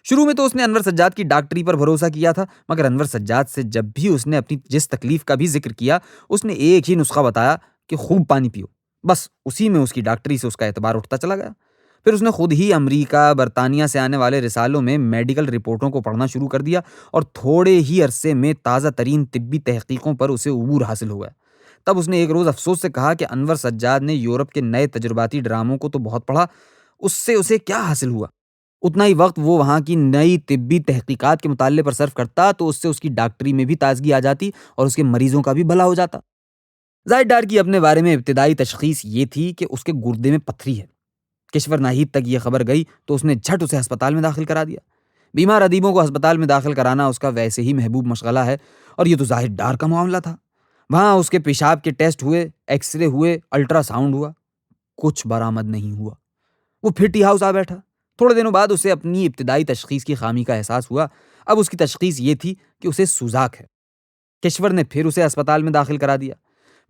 شروع میں تو اس نے انور سجاد کی ڈاکٹری پر بھروسہ کیا تھا، مگر انور سجاد سے جب بھی اس نے اپنی جس تکلیف کا بھی ذکر کیا اس نے ایک ہی نسخہ بتایا کہ خوب پانی پیو۔ بس اسی میں اس کی ڈاکٹری سے اس کا اعتبار اٹھتا چلا گیا۔ پھر اس نے خود ہی امریکہ، برطانیہ سے آنے والے رسالوں میں میڈیکل رپورٹوں کو پڑھنا شروع کر دیا اور تھوڑے ہی عرصے میں تازہ ترین طبی تحقیقوں پر اسے عبور حاصل ہو گیا۔ تب اس نے ایک روز افسوس سے کہا کہ انور سجاد نے یورپ کے نئے تجرباتی ڈراموں کو تو بہت پڑھا، اس سے اسے کیا حاصل ہوا؟ اتنا ہی وقت وہ وہاں کی نئی طبی تحقیقات کے مطالعے پر صرف کرتا تو اس سے اس کی ڈاکٹری میں بھی تازگی آ جاتی اور اس کے مریضوں کا بھی بھلا ہو جاتا۔ زاہد ڈار کی اپنے بارے میں ابتدائی تشخیص یہ تھی کہ اس کے گردے میں پتھری ہے۔ کشور ناہید تک یہ خبر گئی تو اس نے جھٹ اسے ہسپتال میں داخل کرا دیا۔ بیمار ادیبوں کو ہسپتال میں داخل کرانا اس کا ویسے ہی محبوب مشغلہ ہے، اور یہ تو زاہد ڈار کا معاملہ تھا۔ وہاں اس کے پیشاب کے ٹیسٹ ہوئے، ایکس رے ہوئے، الٹرا ساؤنڈ ہوا، کچھ برآمد نہیں ہوا۔ وہ پھر ٹی ہاؤس آ بیٹھا۔ تھوڑے دنوں بعد اسے اپنی ابتدائی تشخیص کی خامی کا احساس ہوا۔ اب اس کی تشخیص یہ تھی کہ اسے سوزاک ہے۔ کشور نے پھر اسے ہسپتال میں داخل کرا دیا۔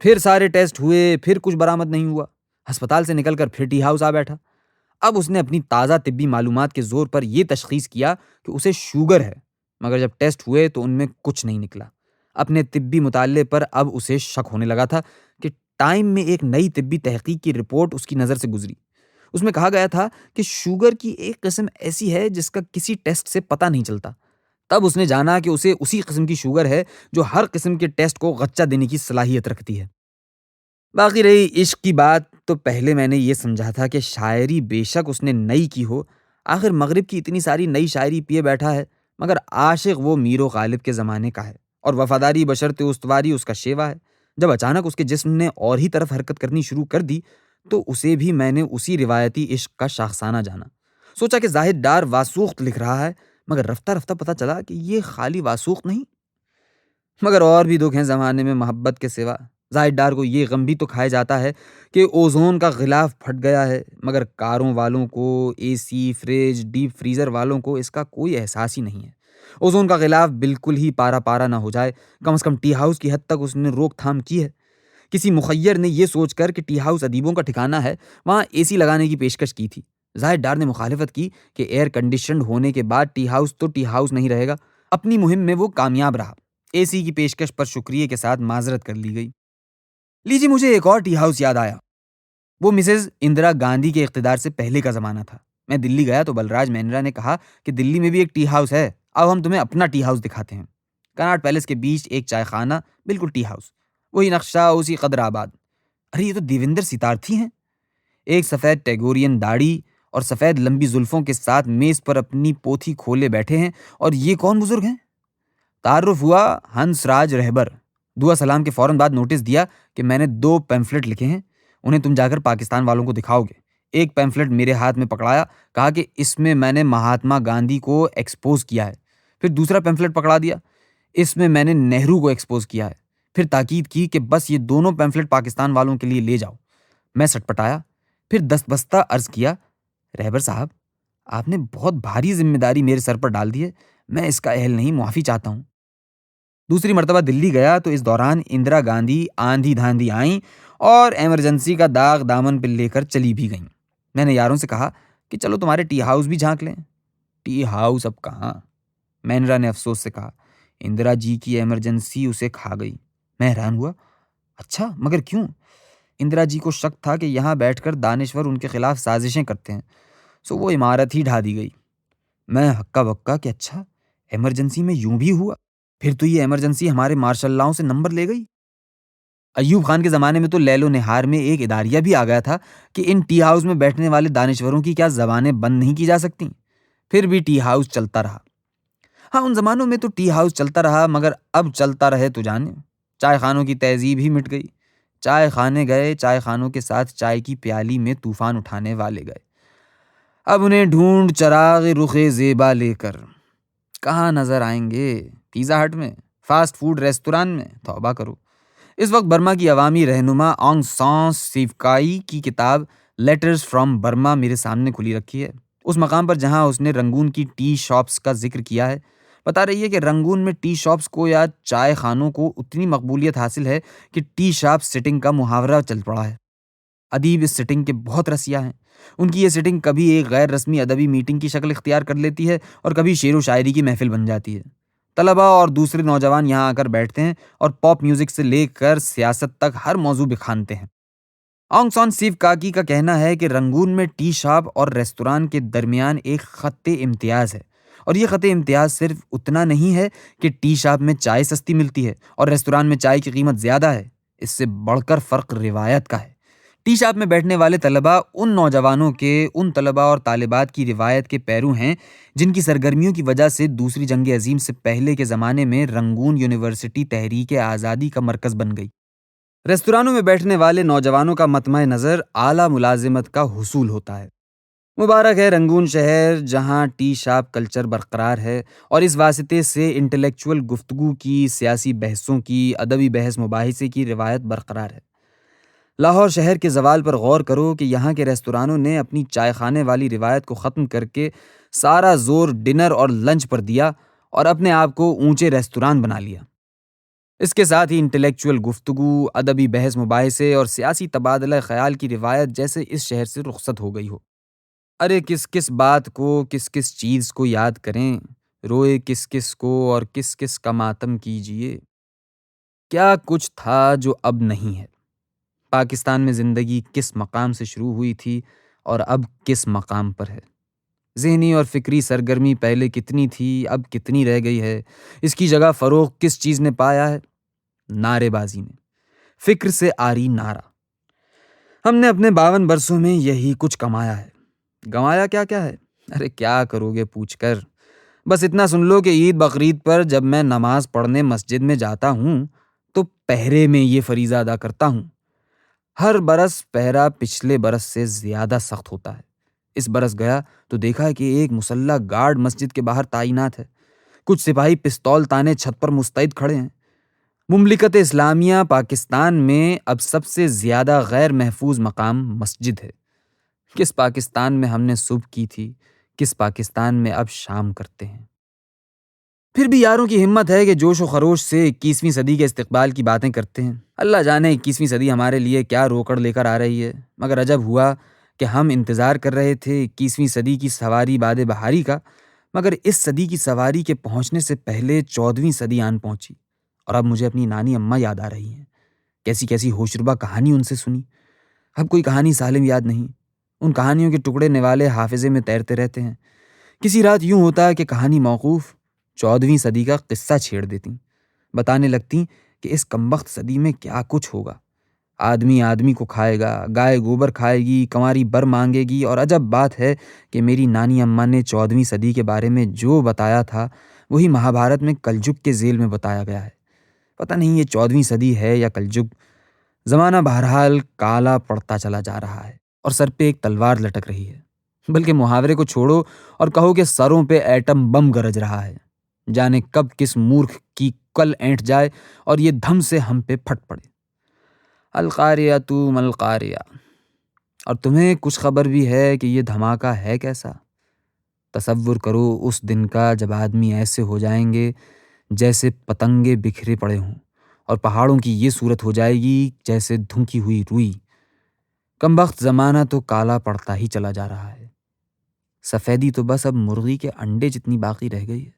پھر سارے ٹیسٹ ہوئے، پھر کچھ برآمد نہیں ہوا۔ ہسپتال سے نکل کر پھر ٹی ہاؤس آ بیٹھا۔ اب اس نے اپنی تازہ طبی معلومات کے زور پر یہ تشخیص کیا کہ اسے شوگر ہے، مگر جب ٹیسٹ ہوئے تو ان میں کچھ نہیں نکلا۔ اپنے طبی مطالعے پر اب اسے شک ہونے لگا تھا کہ ٹائم میں ایک نئی طبی تحقیق کی رپورٹ اس کی نظر سے گزری۔ اس میں کہا گیا تھا کہ شوگر کی ایک قسم ایسی ہے جس کا کسی ٹیسٹ سے پتہ نہیں چلتا۔ تب اس نے جانا کہ اسے اسی قسم کی شوگر ہے جو ہر قسم کے ٹیسٹ کو غچہ دینے کی صلاحیت رکھتی ہے۔ باقی رہی عشق کی بات، تو پہلے میں نے یہ سمجھا تھا کہ شاعری بے شک اس نے نئی کی ہو، آخر مغرب کی اتنی ساری نئی شاعری پیے بیٹھا ہے، مگر عاشق وہ میر و غالب کے زمانے کا ہے، اور وفاداری بشرط استواری اس کا شیوا ہے۔ جب اچانک اس کے جسم نے اور ہی طرف حرکت کرنی شروع کر دی تو اسے بھی میں نے اسی روایتی عشق کا شاخسانہ جانا۔ سوچا کہ زاہد ڈار واسوخت لکھ رہا ہے، مگر رفتہ رفتہ پتہ چلا کہ یہ خالی واسوخت نہیں، مگر اور بھی دکھ ہیں زمانے میں محبت کے سوا۔ زاہد ڈار کو یہ غم بھی تو کھائے جاتا ہے کہ اوزون کا غلاف پھٹ گیا ہے، مگر کاروں والوں کو، اے سی، فریج، ڈیپ فریزر والوں کو اس کا کوئی احساس ہی نہیں ہے۔ اوزون کا غلاف بالکل ہی پارا پارا نہ ہو جائے، کم از کم ٹی ہاؤس کی حد تک اس نے روک تھام کی ہے۔ کسی مخیر نے یہ سوچ کر کہ ٹی ہاؤس ادیبوں کا ٹھکانہ ہے وہاں اے سی لگانے کی پیشکش کی تھی۔ زاہد ڈار نے مخالفت کی کہ ایئر کنڈیشنڈ ہونے کے بعد ٹی ہاؤس تو ٹی ہاؤس نہیں رہے گا۔ اپنی مہم میں وہ کامیاب رہا۔ اے سی کی پیشکش پر شکریہ کے ساتھ معذرت کر لی گئی۔ لیجیے، مجھے ایک اور ٹی ہاؤس یاد آیا۔ وہ مسز اندرا گاندھی کے اقتدار سے پہلے کا زمانہ تھا۔ میں دلی گیا تو بلراج مہندرا نے کہا کہ دلی میں بھی ایک ٹی ہاؤس ہے، اب ہم تمہیں اپنا ٹی ہاؤس دکھاتے ہیں۔ کناٹ پیلس کے بیچ ایک چائے خانہ، بالکل ٹی ہاؤس، وہی نقشہ، اسی قدر آباد۔ ارے یہ تو دیویندر ستارتھی ہیں۔ ایک سفید ٹیگورین داڑھی اور سفید لمبی زلفوں کے ساتھ میز پر اپنی پوتھی کھولے بیٹھے ہیں، اور یہ کون بزرگ ہیں؟ تعارف ہوا، ہنس راج رہبر۔ دعا سلام کے فوراً بعد نوٹس دیا کہ میں نے 2 پیمفلٹ لکھے ہیں، انہیں تم جا کر پاکستان والوں کو دکھاؤ گے۔ ایک پیمفلٹ میرے ہاتھ میں پکڑایا، کہا کہ اس میں میں نے مہاتما گاندھی کو ایکسپوز کیا ہے۔ پھر دوسرا پیمفلٹ پکڑا دیا، اس میں میں نے نہرو کو ایکسپوز کیا ہے۔ پھر تاکید کی کہ بس یہ دونوں پیمفلٹ پاکستان والوں کے لیے لے جاؤ۔ میں سٹپٹایا، پھر دست بستہ عرض کیا، رہبر صاحب آپ نے بہت بھاری ذمہ داری میرے سر پر ڈال دی ہے، میں اس کا اہل نہیں، معافی چاہتا ہوں۔ دوسری مرتبہ دلی گیا تو اس دوران اندرا گاندھی آندھی دھاندھی آئیں اور ایمرجنسی کا داغ دامن پہ لے کر چلی بھی گئیں۔ میں نے یاروں سے کہا کہ چلو تمہارے ٹی ہاؤس بھی جھانک لیں۔ ٹی ہاؤس اب کہاں؟ مینرا نے افسوس سے کہا۔ اندرا جی کی ایمرجنسی اسے کھا گئی۔ میں حیران ہوا، اچھا مگر کیوں؟ اندرا جی کو شک تھا کہ یہاں بیٹھ کر دانشور ان کے خلاف سازشیں کرتے ہیں، سو وہ عمارت ہی ڈھا دی گئی۔ میں ہکا بکا کہ اچھا ایمرجنسی میں یوں بھی ہوا، پھر تو یہ ایمرجنسی ہمارے مارشل لاؤں سے نمبر لے گئی۔ ایوب خان کے زمانے میں تو لیل و نہار میں ایک اداریہ بھی آ گیا تھا کہ ان ٹی ہاؤس میں بیٹھنے والے دانشوروں کی کیا زبانیں بند نہیں کی جا سکتی؟ پھر بھی ٹی ہاؤس چلتا رہا۔ ہاں ان زمانوں میں تو ٹی ہاؤس چلتا رہا، مگر اب چلتا رہے تو جانے، چائے خانوں کی تہذیب ہی مٹ گئی۔ چائے خانے گئے، چائے خانوں کے ساتھ چائے کی پیالی میں طوفان اٹھانے والے گئے۔ اب انہیں ڈھونڈ چراغ رخ زیبا لے کر کہاں نظر آئیں گے؟ پیزا ہٹ میں، فاسٹ فوڈ ریستوران میں؟ توبہ کرو۔ اس وقت برما کی عوامی رہنما آنگ سان سیوکائی کی کتاب لیٹرز فرام برما میرے سامنے کھلی رکھی ہے۔ اس مقام پر جہاں اس نے رنگون کی ٹی شاپس کا ذکر کیا ہے، بتا رہی ہے کہ رنگون میں ٹی شاپس کو یا چائے خانوں کو اتنی مقبولیت حاصل ہے کہ ٹی شاپ سٹنگ کا محاورہ چل پڑا ہے۔ ادیب اس سٹنگ کے بہت رسیا ہیں۔ ان کی یہ سٹنگ کبھی ایک غیر رسمی ادبی میٹنگ کی شکل اختیار کر لیتی ہے اور کبھی شعر و شاعری کی محفل بن جاتی ہے۔ طلباء اور دوسرے نوجوان یہاں آ کر بیٹھتے ہیں اور پاپ میوزک سے لے کر سیاست تک ہر موضوع بکھانتے ہیں۔ آنگ سان سیو کاکی کا کہنا ہے کہ رنگون میں ٹی شاپ اور ریستوران کے درمیان ایک خط امتیاز ہے، اور یہ خط امتیاز صرف اتنا نہیں ہے کہ ٹی شاپ میں چائے سستی ملتی ہے اور ریستوران میں چائے کی قیمت زیادہ ہے، اس سے بڑھ کر فرق روایت کا ہے۔ ٹی شاپ میں بیٹھنے والے طلباء ان نوجوانوں کے، ان طلباء اور طالبات کی روایت کے پیرو ہیں جن کی سرگرمیوں کی وجہ سے دوسری جنگ عظیم سے پہلے کے زمانے میں رنگون یونیورسٹی تحریک آزادی کا مرکز بن گئی۔ ریستورانوں میں بیٹھنے والے نوجوانوں کا مطمع نظر اعلیٰ ملازمت کا حصول ہوتا ہے۔ مبارک ہے رنگون شہر جہاں ٹی شاپ کلچر برقرار ہے اور اس واسطے سے انٹلیکچول گفتگو کی، سیاسی بحثوں کی، ادبی بحث مباحثے کی روایت برقرار ہے۔ لاہور شہر کے زوال پر غور کرو کہ یہاں کے ریستورانوں نے اپنی چائے خانے والی روایت کو ختم کر کے سارا زور ڈنر اور لنچ پر دیا اور اپنے آپ کو اونچے ریستوران بنا لیا۔ اس کے ساتھ ہی انٹلیکچول گفتگو، ادبی بحث مباحثے اور سیاسی تبادلہ خیال کی روایت جیسے اس شہر سے رخصت ہو گئی ہو۔ ارے کس کس بات کو، کس کس چیز کو یاد کریں، روئے کس کس کو اور کس کس کا ماتم کیجیے۔ کیا کچھ تھا جو اب نہیں ہے؟ پاکستان میں زندگی کس مقام سے شروع ہوئی تھی اور اب کس مقام پر ہے؟ ذہنی اور فکری سرگرمی پہلے کتنی تھی، اب کتنی رہ گئی ہے؟ اس کی جگہ فروغ کس چیز نے پایا ہے؟ نعرے بازی نے، فکر سے آری نعرہ۔ ہم نے اپنے 52 برسوں میں یہی کچھ کمایا ہے۔ گنوایا کیا کیا ہے؟ ارے کیا کرو گے پوچھ کر، بس اتنا سن لو کہ عید بقرعید پر جب میں نماز پڑھنے مسجد میں جاتا ہوں تو پہرے میں یہ فریضہ ادا کرتا ہوں، ہر برس پہرا پچھلے برس سے زیادہ سخت ہوتا ہے۔ اس برس گیا تو دیکھا کہ ایک مسلح گارڈ مسجد کے باہر تعینات ہے، کچھ سپاہی پستول تانے چھت پر مستعد کھڑے ہیں۔ مملکت اسلامیہ پاکستان میں اب سب سے زیادہ غیر محفوظ مقام مسجد ہے۔ کس پاکستان میں ہم نے صبح کی تھی، کس پاکستان میں اب شام کرتے ہیں۔ پھر بھی یاروں کی ہمت ہے کہ جوش و خروش سے 21ویں صدی کے استقبال کی باتیں کرتے ہیں۔ اللہ جانے 21ویں صدی ہمارے لیے کیا روکڑ لے کر آ رہی ہے، مگر عجب ہوا کہ ہم انتظار کر رہے تھے 21ویں صدی کی سواری باد بہاری کا، مگر اس صدی کی سواری کے پہنچنے سے پہلے 14ویں صدی آن پہنچی، اور اب مجھے اپنی نانی اماں یاد آ رہی ہیں۔ کیسی کیسی ہوشربا کہانی ان سے سنی، اب کوئی کہانی سالم یاد نہیں، ان کہانیوں کے ٹکڑے نوالے حافظے میں تیرتے رہتے ہیں۔ کسی رات یوں ہوتا ہے کہ کہانی موقوف 14ویں صدی کا قصہ چھیڑ دیتی، بتانے لگتی کہ اس کمبخت صدی میں کیا کچھ ہوگا۔ آدمی آدمی کو کھائے گا، گائے گوبر کھائے گی، کنواری بر مانگے گی، اور عجب بات ہے کہ میری نانی اماں نے 14ویں صدی کے بارے میں جو بتایا تھا وہی مہابھارت میں کلجگ کے ذیل میں بتایا گیا ہے۔ پتہ نہیں یہ 14ویں صدی ہے یا کلجگ، زمانہ بہرحال کالا پڑتا چلا جا رہا ہے اور سر پہ ایک تلوار لٹک رہی ہے۔ بلکہ محاورے کو چھوڑو اور کہو کہ سروں پہ ایٹم بم گرج رہا ہے، جانے کب کس مورخ کی کل اینٹ جائے اور یہ دھم سے ہم پہ پھٹ پڑے۔ القاریہ مل قاریہ۔ اور تمہیں کچھ خبر بھی ہے کہ یہ دھماکہ ہے کیسا؟ تصور کرو اس دن کا جب آدمی ایسے ہو جائیں گے جیسے پتنگے بکھرے پڑے ہوں، اور پہاڑوں کی یہ صورت ہو جائے گی جیسے دھنکی ہوئی روئی۔ کمبخت زمانہ تو کالا پڑتا ہی چلا جا رہا ہے، سفیدی تو بس اب مرغی کے انڈے جتنی باقی رہ گئی ہے۔